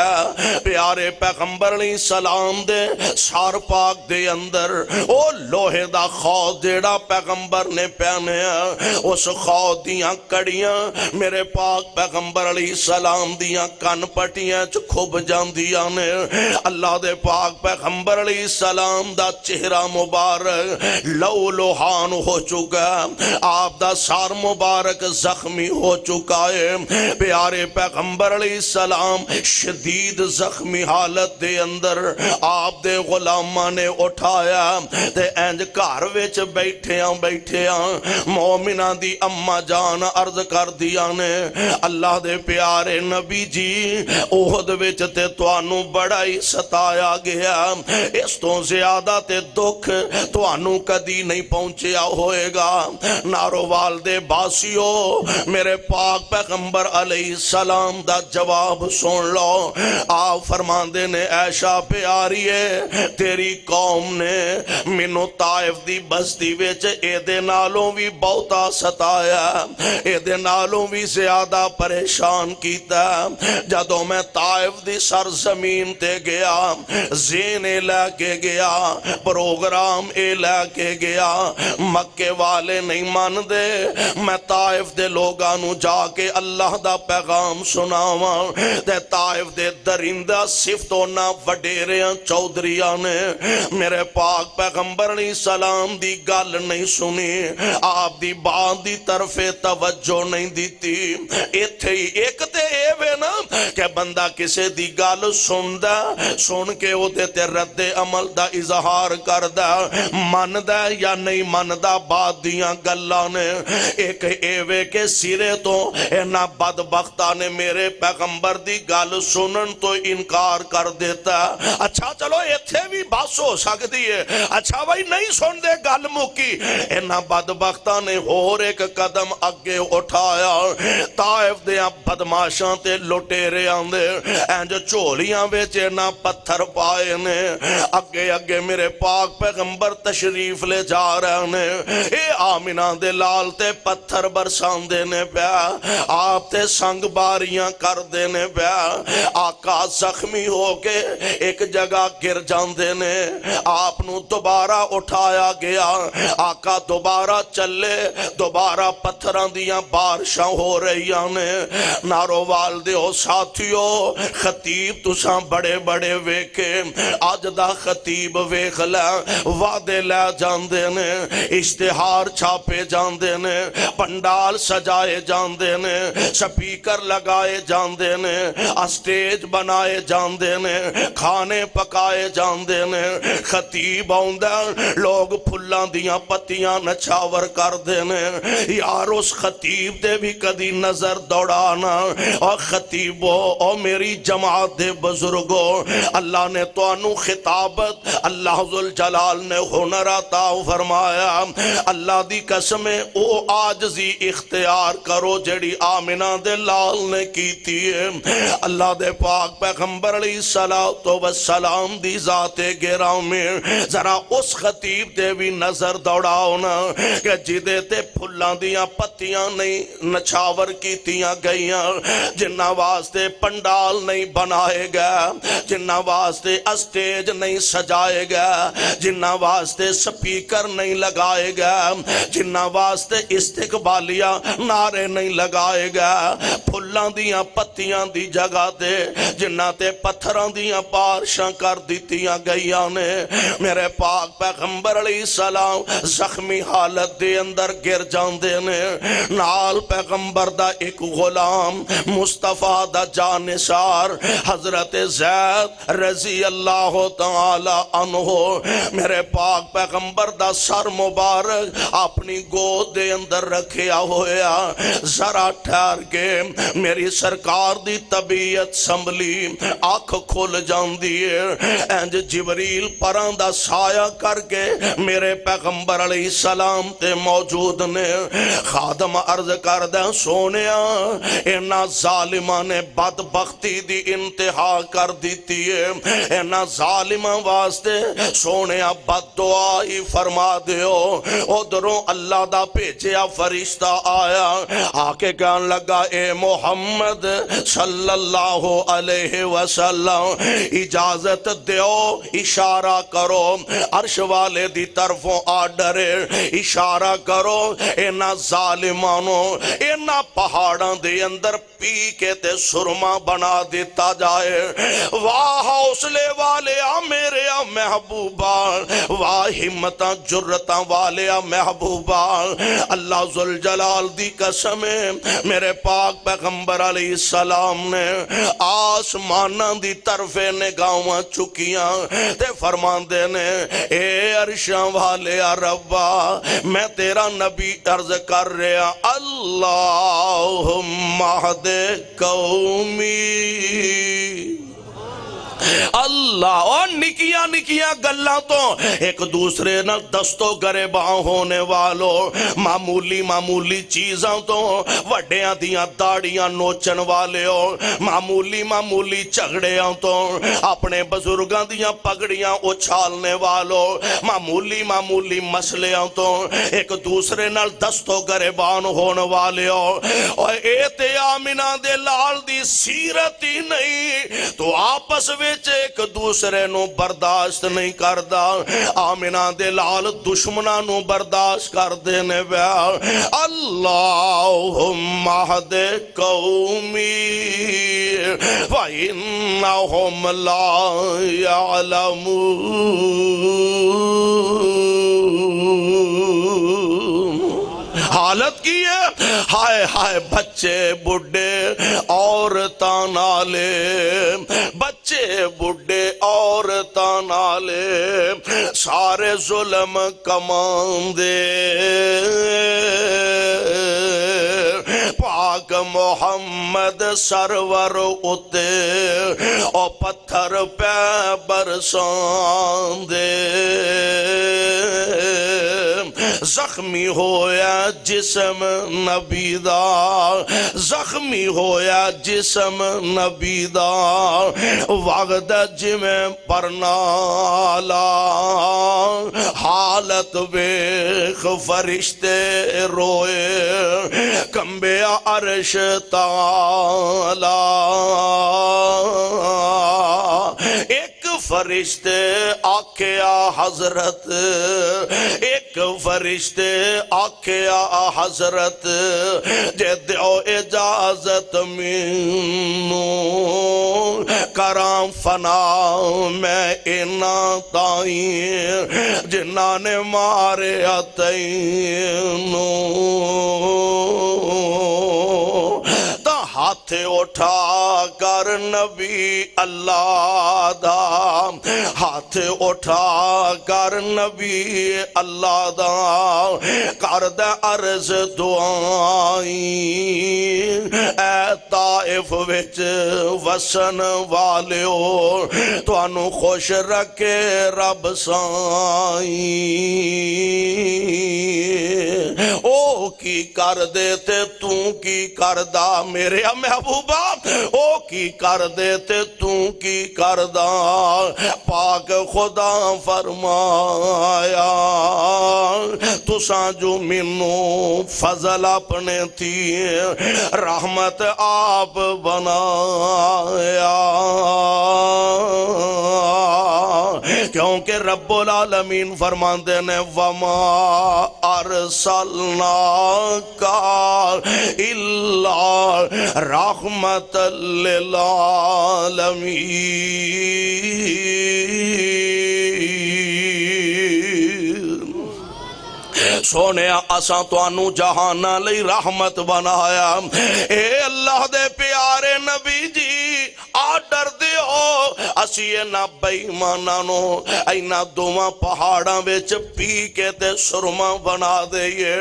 پیارے پیغمبر علیہ السلام دے سار پاک دے اندر او لوہے دا خود جیڑا پیغمبر نے پہنے اس خود دیاں کڑیاں میرے پاک پیغمبر علیہ السلام دیاں کن پٹیاں کھب جاندیاں نے۔ اللہ دے پاک پیغمبر علیہ السلام دا چہرہ مبارک لو لوہان ہو چکا، آپ دا سار مبارک زخمی ہو چکا ہے۔ پیارے پیغمبر علیہ السلام شدید زخمی حالت دے اندر آپ دے غلامہ نے اٹھایا تے انج گھر وچ بیٹھیاں مومنہ دی اماں جان عرض کر دیا نے، اللہ دے پیارے نبی جی احد وچ تے توانوں بڑا ہی ستایا گیا، اس تو زیادہ تے دکھ توانوں کدی نہیں پہنچیا ہوئے گا۔ نارووال دے باسیو میرے پاک پیغمبر علیہ السلام دا جواب سن لو۔ آپ فرماندے نے عائشہ پیاری ہے تیری قوم نے مینوں طائف دی بستی وچ اے دے نالوں بھی بہتا ستایا، اے دے نالوں بھی زیادہ پریشان کیتا۔ جدوں میں طائف دی سرزمین تے گیا زینے لے کے گیا پروگرام اے لے کے گیا، مکے والے نہیں مان دے میں طائف دے لوگانوں جا کے اللہ دا پیغام سناواں تے طائف دے درندہ صفتونا وڈیریاں چودریاں نے میرے پاک پیغمبر علیہ السلام دی گل نہیں سنی، آپ دی بات دی طرف توجہ نہیں دیتی۔ ایتھے ہی ایک تے اے وے نا کہ بندہ کسے دی گل سن کے او دے تے رد عمل دا اظہار کردہ مندہ یا نہیں مندہ بات دیاں گلاں نے۔ ایک اے وے کے سرے تو اینا بدبختہ نے میرے پیغمبر دی گل سنن تو انکار کر دیتا، اچھا چلو ایتھے بھی بس ہو سکتی ہے، اچھا بھائی نہیں سن دے گل مکی۔ اینا بدبختہ نے اور ایک قدم اگے اٹھایا، طائف دیاں بدماشاں تے لٹیرے آندے اینج چولیاں بیچے اینا پتھر پائے نے، اگے میرے پاک پیغمبر تشریف لے جا رہے نے، اے آمینہ دے لال تے پتھر برسان دینے پیا، آپ تے سنگ باریاں کر دینے پیا، آقا زخمی ہو کے ایک جگہ گر جان دینے، آپ نو دوبارہ اٹھایا گیا، آقا دوبارہ چلے، دوبارہ پتھران دیاں بارشاں ہو رہی آنے۔ نارووال دے ہو ساتھیو خطیب تساں بڑے بڑے ویکے، آج دا خطیب ویکھ لے وعدے لے جان دینے، اشتہار چھاپے جان دینے، پنڈال سجائے جان دینے، سپیکر لگائے جان دینے، اسٹیج بنائے جان دینے، کھانے پکائے جان دینے، خطیب آؤندہ لوگ پھلاں دیاں پتیاں نچھاور کر دینے۔ یار اس خطیب دے بھی کدی نظر دوڑانا، اور خطیبو اور میری جماعت دے بزرگو اللہ نے تو انو خطابت اللہ ذوالجلال نے ہنر عطا فرمایا، اللہ دی قسمیں او آجزی اختیار کرو جڑی آمینہ دے لال نے کیتی ہے۔ اللہ دے پاک پیغمبر علیہ السلام دی ذات گرامی ذرا اس خطیب دے بھی نظر دوڑاؤنا کہ جدے تے پھلاں دیاں پتیاں نہیں نچھاور کیتیاں گئیاں، جنہ واسطے پنڈال نہیں بنائے گا، جنہ واسطے اسٹیج نہیں سجائے گا، جنہ واسطے سپیکر نہیں لگائے گا، جنہ واسطے استقبالیہ نعرے نہیں لگائے گا، پھلاں دیاں پتیاں دی جگہ تے جنہ تے پتھراں دیاں بارشاں کر دیتیاں گئیاں نے، میرے پاک پیغمبر علیہ السلام زخمی حالت دے اندر گر جاندے نے، نال پیغمبر دا ایک غلام مصطفیٰ دا جانثار حضرت زید رضی اللہ تعالی عنہ میرے پاک پیغمبر دا سر مبارک اپنی گود دے اندر رکھیا ہویا، ذرا ٹھہر کے میری سرکار دی طبیعت سنبھلی، آنکھ کھل جاندی ہے، انج جبریل پراں دا سایہ کر کے میرے پیغمبر علیہ السلام تے موجود نے، خادم عرض کردہ سونیا اینا ظالمہ نے بدبختی دی انتہا کر دیتی ہے، اینا ظالمہ واسطے سونیا بد دعائی فرما دیو، ادھروں اللہ دا پیچھیا فرشتہ آیا، آکے کہن لگا اے محمد صلی اللہ علیہ وسلم اجازت دیو، اشارہ کرو، عرش والے دی طرفوں آڈرے، اشارہ کرو، اینا ظالمانوں اینا پہاڑاں دے اندر پی کے تے سرما بنا دیتا جائے، واہ حوصلے والے آ میرے آ محبوبہ، واہ ہمتاں جرتاں والے آ محبوبہ، اللہ ذوالجلال دی قسم میرے پاک پیغمبر علیہ السلام نے آسماناں دی طرف نگاہاں چکیاں تے فرماندے نے اے عرشاں والے آ ربا میں تیرا نبی عرض کر رہا، اللہم اہد قومی، اللہ اور نکیاں نکیاں گلاں تو ایک دوسرے نہ دستوں گریباں ہونے والوں، معمولی معمولی چیزاں تو وڈیاں دیاں داڑیاں نوچن والے ہو، معمولی معمولی جھگڑیاں تو اپنے بزرگاں دیاں پگڑیاں اچھالنے والوں، معمولی معمولی مسئلیاں تو ایک دوسرے نال دستوں گریبان ہونے والے ہو، اور ایتے آمنہ دے لال دی سیرت ہی نہیں تو آپس وچ ایک دوسرے نو برداشت نہیں کردا، آمنہ دے لال دشمناں نو برداشت کر دینے بیا، اللہم اہد قومی وَإِنَّهُمْ لَا يَعْلَمُونَ۔ حالت کی ہے ہائے ہائے بچے بڑھے عورتاں نالے، بچے بڑھے عورتاں نالے سارے ظلم کماندے، پاک محمد سرور اتے او پتھر پہ برسان دے، زخمی ہویا جسم نبی دا، زخمی ہویا جسم نبی دا، وقت جمیں پرنالا حالت بیخ فرشتے روئے کمبے عرش تعالی، ایک فرشتے آکھیا حضرت، ایک فرشتے آکھیا حضرت جے دیو اجازت مینوں کرام فنا میں اینا تائیں جنہاں نے مارے اتینوں، ہاتھ اٹھا کر نبی اللہ دا، ہاتھ اٹھا کر نبی اللہ دا کرد عرض دعائیں، اے طائف وچ وسن والیو توانو خوش رکھے رب سائیں، او کی کر دیتے تو کی کردہ میرے محبوب محبوبہ او کی کر دے تے تو کی کر دا پاک خدا فرمایا تساں جو منو فضل اپنے تھی رحمت آپ بنایا کیونکہ رب العالمین فرماندے نے وما ارسلناک الا رحمت للعالمین سونے اساں توانو جہانا لئی رحمت بنایا اے اللہ دے پیارے نبی جی آڈر دیو اسی اینا بیمانانو اینا دوما پہاڑاں بیچ پی کے تے سرما بنا دئیے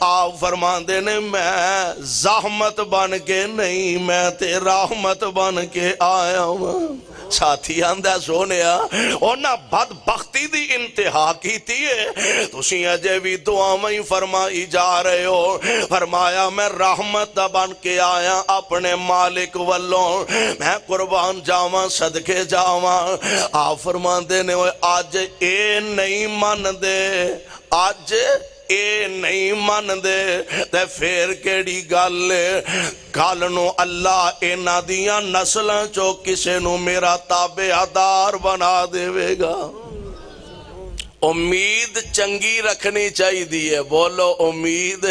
آپ فرمان دینے میں زحمت بن کے نہیں میں تے رحمت بن کے آیا ہوں ساتھی آندہ سونیا اونا بدبختی دی انتہا کی تیئے تسی اجے بھی دعا میں فرمائی جا رہے ہو فرمایا میں رحمت بن کے آیا اپنے مالک والوں میں قربان جاواں صدقے جاواں آپ فرمان دینے ہوئے آج اے نہیں من دے آج اے نہیں من دے تے پھر کیڑی گل نو اللہ اینا دیاں نسلاں چو کسے نو میرا تابعدار بنا دے گا امید چنگی رکھنی چاہی دی ہے بولو امید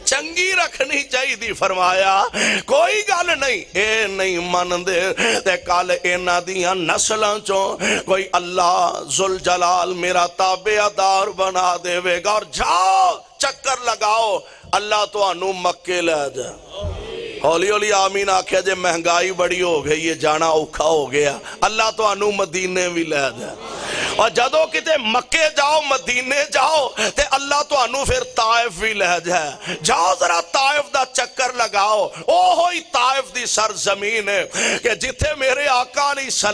چنگی رکھنی چاہی دی فرمایا کوئی گل نہیں اے نہیں من دے تے کال اینا دیاں نسلاں چوں کوئی اللہ ذوالجلال میرا تابعدار بنا دے گا اور جاؤ چکر لگاؤ اللہ تو انو مکے لے جا ہولی ہولی آمین آکھیا جے مہنگائی بڑی ہو گئی یہ جانا اوکھا ہو گیا اللہ تو انو مدینے بھی لے جا اور جدو کتے مکے جاؤ مدینے جاؤ تے اللہ تو انو پھر طائف بھی لے جائے جاؤ ذرا طائف دا چکر لگاؤ او ہوئی طائف دی سرزمین ہے کہ جتھے میرے آقا علیہ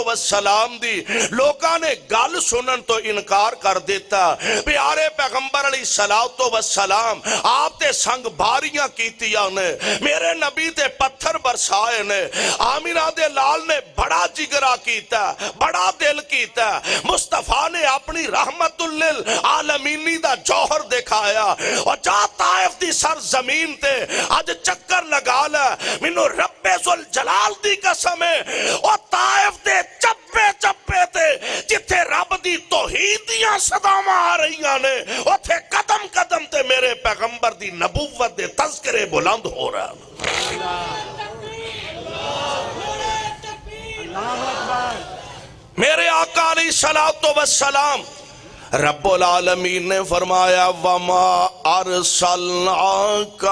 السلام دی لوگاں نے گل سنن تو انکار کر دیتا پیارے پیغمبر علیہ السلام آپ تے سنگ باریاں کیتیاں نے میرے نبی تے پتھر برسائے نے آمینہ دے لال نے بڑا جگرہ کیتا بڑا دل کیتا مصطفیٰ نے اپنی رحمت للعالمینی دا جوہر دکھایا اور جا طائف دی سرزمین تے آج چکر لگا لے منو رب ذوالجلال دی قسم ہے اور طائف دے چپے چپے تے جتھے رب دی توحیدیاں صدامہ آ رہیاں نے اتھے قدم قدم تے میرے پیغمبر دی نبوت دے تذکرے بلند ہو رہا میرے آقا علیہ السلام رب العالمین نے فرمایا وَمَا أَرْسَلْنَاكَ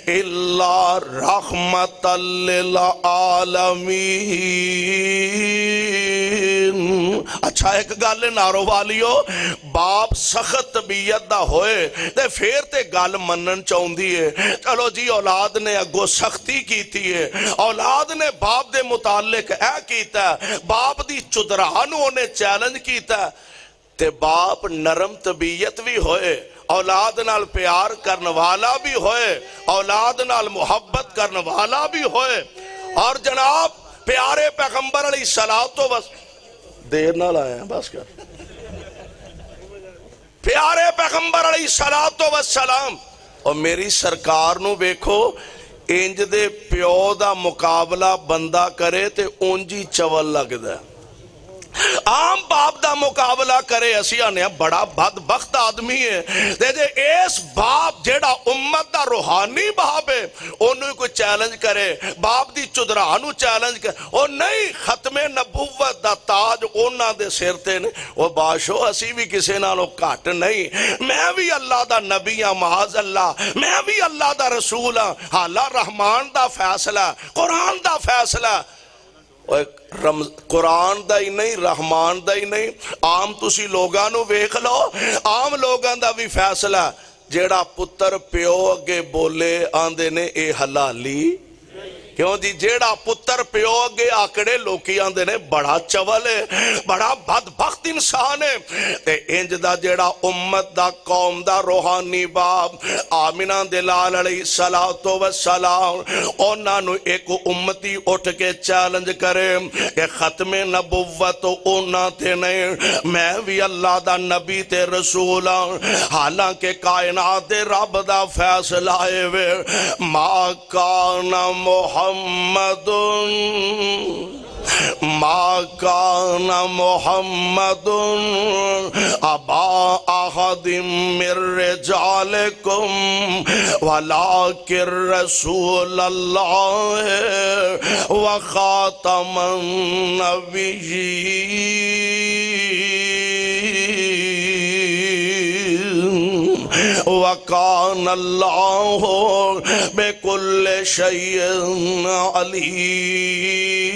إِلَّا رَحْمَةً لِلْعَالَمِينَ اچھا ایک گل نارو والیو باپ سخت طبیعت دا ہوئے تے پھر تے گل منن چاہندی ہے چلو جی اولاد نے اگو سختی کیتی ہے اولاد نے باپ دے متعلق اے کیتا ہے باپ دی چدرانوں نے چیلنج کیتا ہے تے باپ نرم طبیعت بھی ہوئے اولاد نال پیار کرن والا بھی ہوئے اولاد نال محبت کرن والا بھی ہوئے اور جناب پیارے پیغمبر علیہ السلام دیر نہ لائے ہیں بس کر پیارے پیغمبر علیہ السلام اور میری سرکار نو بیکھو انج دے پیو دا مقابلہ بندہ کرے تے اونجی چول لگ دے عام باپ دا مقابلہ کرے اسی آنے بڑا بدبخت آدمی ہے دیجے اس باپ جیڑا امت دا روحانی باپ ہے انہوں کوئی چیلنج کرے باپ دی چدرانو چیلنج کرے اور نہیں ختم نبوت دا تاج اونا دے سرتے نے وہ باشو اسی بھی کسی نالو کٹ نہیں میں بھی اللہ دا نبی ہاں معاذ اللہ میں بھی اللہ دا رسول ہاں حالا رحمان دا فیصلہ قرآن دا فیصلہ قرآن دا ہی نہیں رحمان دا ہی نہیں عام تسی لوگاں نو ویکھ لو عام لوگاں دا بھی فیصلہ جیڑا پتر پیو اگے بولے آندے نے اے حلالی کیوں جی جیڑا پتر 70 پیو اگے آکڑے لوکی آندے نے بڑا چول ہے بڑا بدبخت انسان ہے تے انج دا جیڑا امت دا قوم دا روحانی باپ آمینہ دلال علیہ السلام اونا نو ایک امتی اٹھ کے چیلنج کرے کہ ختم نبوت اونا تے نہیں میں بھی اللہ دا نبی تے رسول حالانکہ کائنات رب دا فیصلہ ہے ما کان محمد ما کان محمد ابا احد من رجالکم ولکن رسول اللہ وخاتم النبیین وکان اللہ بکل شیء علیم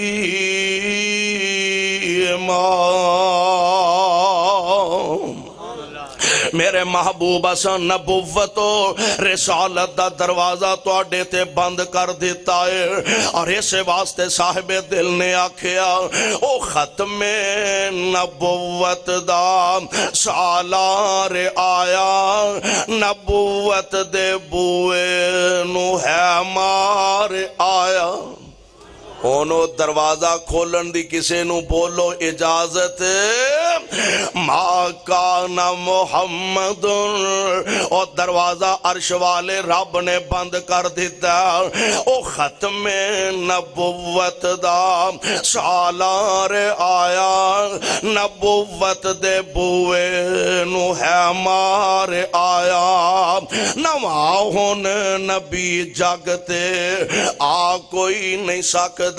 میرے محبوب اساں نبوت و رسالت دا دروازہ توڑے تے بند کر دیتا ہے اور اس واسطے صاحب دل نے آکھیا او ختم نبوت دا سالار آیا نبوت دے بوئے نو ہے مار آیا انو دروازہ کھولن دی کسے نو بولو اجازت ما کان محمد او دروازہ عرش والے رب نے بند کر دیتا او ختم نبوت دا سالار آیا نبوت دے بوئے نو ہے مار آیا نواہن نبی جگتے آ کوئی نہیں سکتا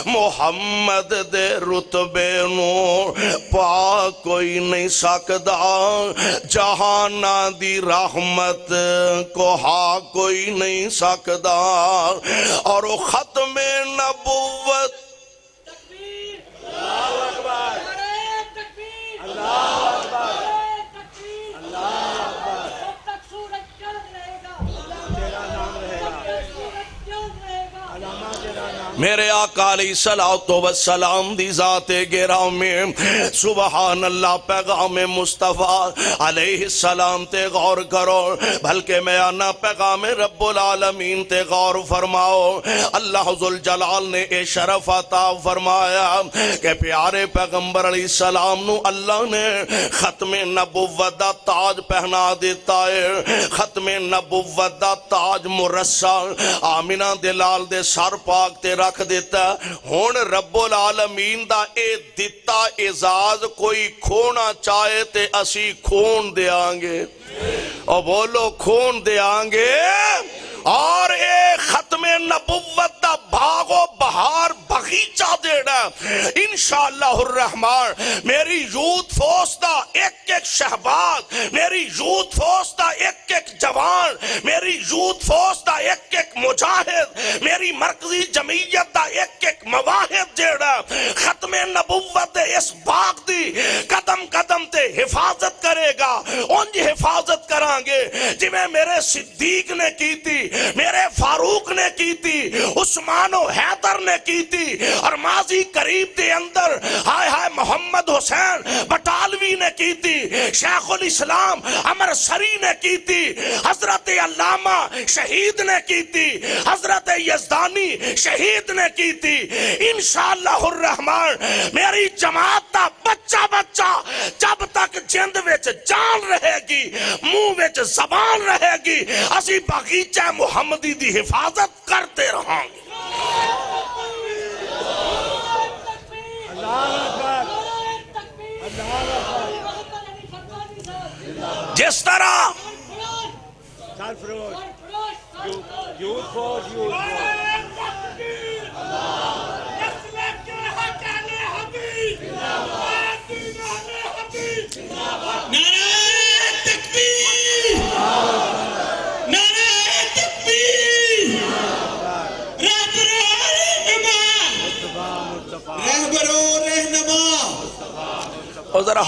محمد دے رتبے نو پا کوئی نہیں سکدا جہانا دی رحمت کو ہا کوئی نہیں سکدا اور ختم نبوت اللہ اکبر اللہ اکبر اللہ اکبر میرے آقا علیہ السلام دی ذات گرامی سبحان اللہ پیغام مصطفیٰ علیہ السلام تے غور کرو بلکہ میں آنا پیغام رب العالمین تے غور فرماؤ اللہ ذوالجلال نے اے شرف عطا فرمایا کہ پیارے پیغمبر علیہ السلام نو اللہ نے ختم نبوت دا تاج پہنا دیتا ہے ختم نبوت دا تاج مرصع آمینہ دلال دے سر پاک تے رکھ دیتا ہون رب العالمین دا اے دیتا اعزاز کوئی کھونا چاہے تے اسی کھون دے آنگے اور بولو کھون دے آنگے اور اے ختم نبوت دا باغ و بہار بغیچہ دینا انشاءاللہ الرحمن میری یوتھ فورس دا ایک ایک شہباز میری یوتھ فورس دا ایک ایک جوان میری یوتھ فورس دا ایک ایک مجاہد میری مرکزی جمعیت دا ایک ایک مواہد جیڑا ختم نبوت دے اس باغ دی قدم قدم تے حفاظت کرے گا انج حفاظت کرانگے جی میں میرے صدیق نے کی تھی میرے فاروق نے کی تھی عثمان و حیدر نے کی تھی اور ماضی قریب دے اندر ہائے ہائے محمد حسین بٹالوی نے کی تھی شیخ الاسلام عمر سری نے کی تھی حضرت علامہ شہید نے کی تھی حضرت یزدانی شہید نے کی تھی انشاءاللہ الرحمن میری جماعت دا بچہ بچہ جب تک جند وچ جان رہے گی منہ وچ زبان رہے گی اسی باغیچہ محمدی دی حفاظت کرتے رہاں گے جس طرح ذرا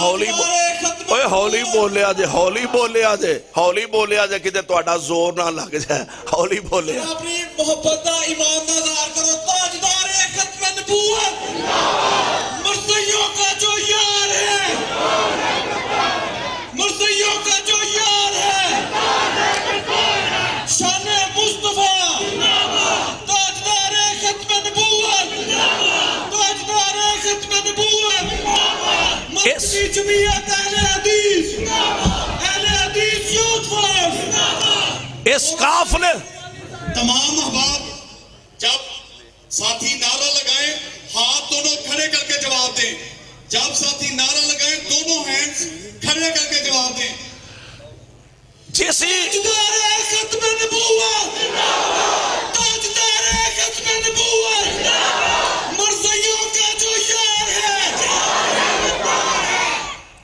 ہولی بولے آجے ہولی بولے آجے ہولی بولے آجے کتے تو اڈا زور نہ لگ جائے ہولی بولے آجے اپنی محبت دا ایمان دا ظاہر کرو تاجدار نبوت مرثیوں کا جو یار ہے، مرثیوں کا جو یار ہے، شان مصطفیٰ تاجدار ختم نبوت، تاجدار ختم نبوت، مرکزی جمعیت اہل حدیث، اہل حدیث یوتھ فورس۔ اس قافلے تمام احباب جب ساتھی نعرہ لگائیں ہاتھ دونوں کھڑے کر کے جواب دیں، جب ساتھی نعرہ لگائیں دونوں ہینڈز کھڑے کر کے جواب دیں۔ جسی تاجدار ختم نبوت، تاجدار ختم نبوت، مرثیوں کا جو یار ہے۔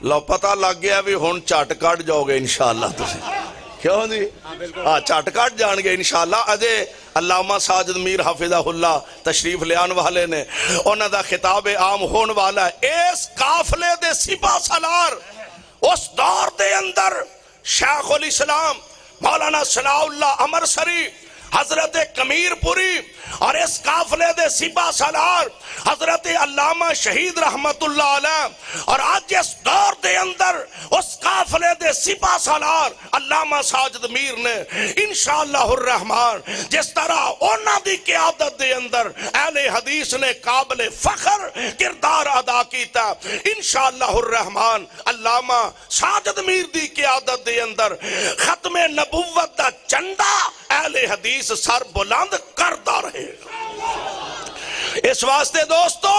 لو پتہ لگ گیا بھی ہن چٹ کٹ جاؤ گے انشاءاللہ تسی، کیوں جی؟ ہاں چٹ کٹ جان گے انشاءاللہ۔ اجے علامہ ساجد میر حافظہ اللہ تشریف لیان والے نے انہاں دا خطاب عام ہون والا ہے۔ اس قافلے دے سپاہ سالار اس دور دے اندر شیخ الاسلام مولانا ثناء اللہ امرسری، حضرت کمیر پوری، اور اس قافلے دے سپاہ سالار حضرت علامہ شہید رحمت اللہ علیہ، اور آج اس دور دے اندر اس قافلے دے سپاہ سالار علامہ ساجد میر نے انشاءاللہ الرحمن جس طرح انہاں دی قیادت دے اندر اہل حدیث نے قابل فخر کردار ادا کیتا، انشاءاللہ الرحمن علامہ ساجد میر دی قیادت دے اندر ختم نبوت دا چندہ اہل حدیث سر بلند کردہ رہے گا۔ اس واسطے دوستو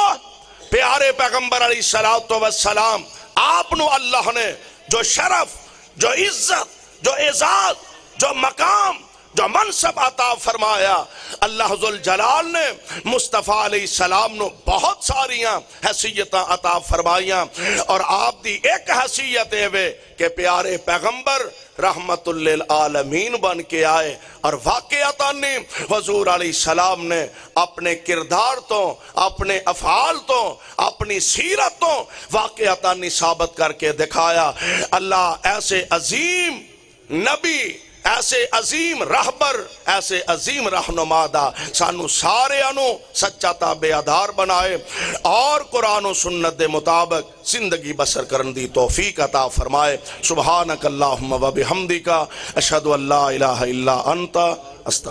پیارے پیغمبر علیہ السلام آپ نو اللہ نے جو شرف، جو عزت، جو اعزاز، جو مقام، جو منصب عطا فرمایا، اللہ ذوالجلال نے مصطفیٰ علیہ السلام نو بہت ساریاں حیثیتاں عطا فرمائیاں، اور آپ دی ایک حیثیت ہے کہ پیارے پیغمبر رحمت للعالمین بن کے آئے، اور واقعتاً حضور علیہ السلام نے اپنے کردار تو، اپنے افعال تو، اپنی سیرت تو واقعتاً ثابت کر کے دکھایا۔ اللہ ایسے عظیم نبی، ایسے عظیم رہبر، ایسے عظیم رہنما دا سانو سارے انو سچا تابعدار بنائے، اور قرآن و سنت دے مطابق زندگی بسر کرن دی توفیق عطا فرمائے۔ سبحانک اللہم و بحمدک، اشہد ان لا الہ الا انت، استغفرک۔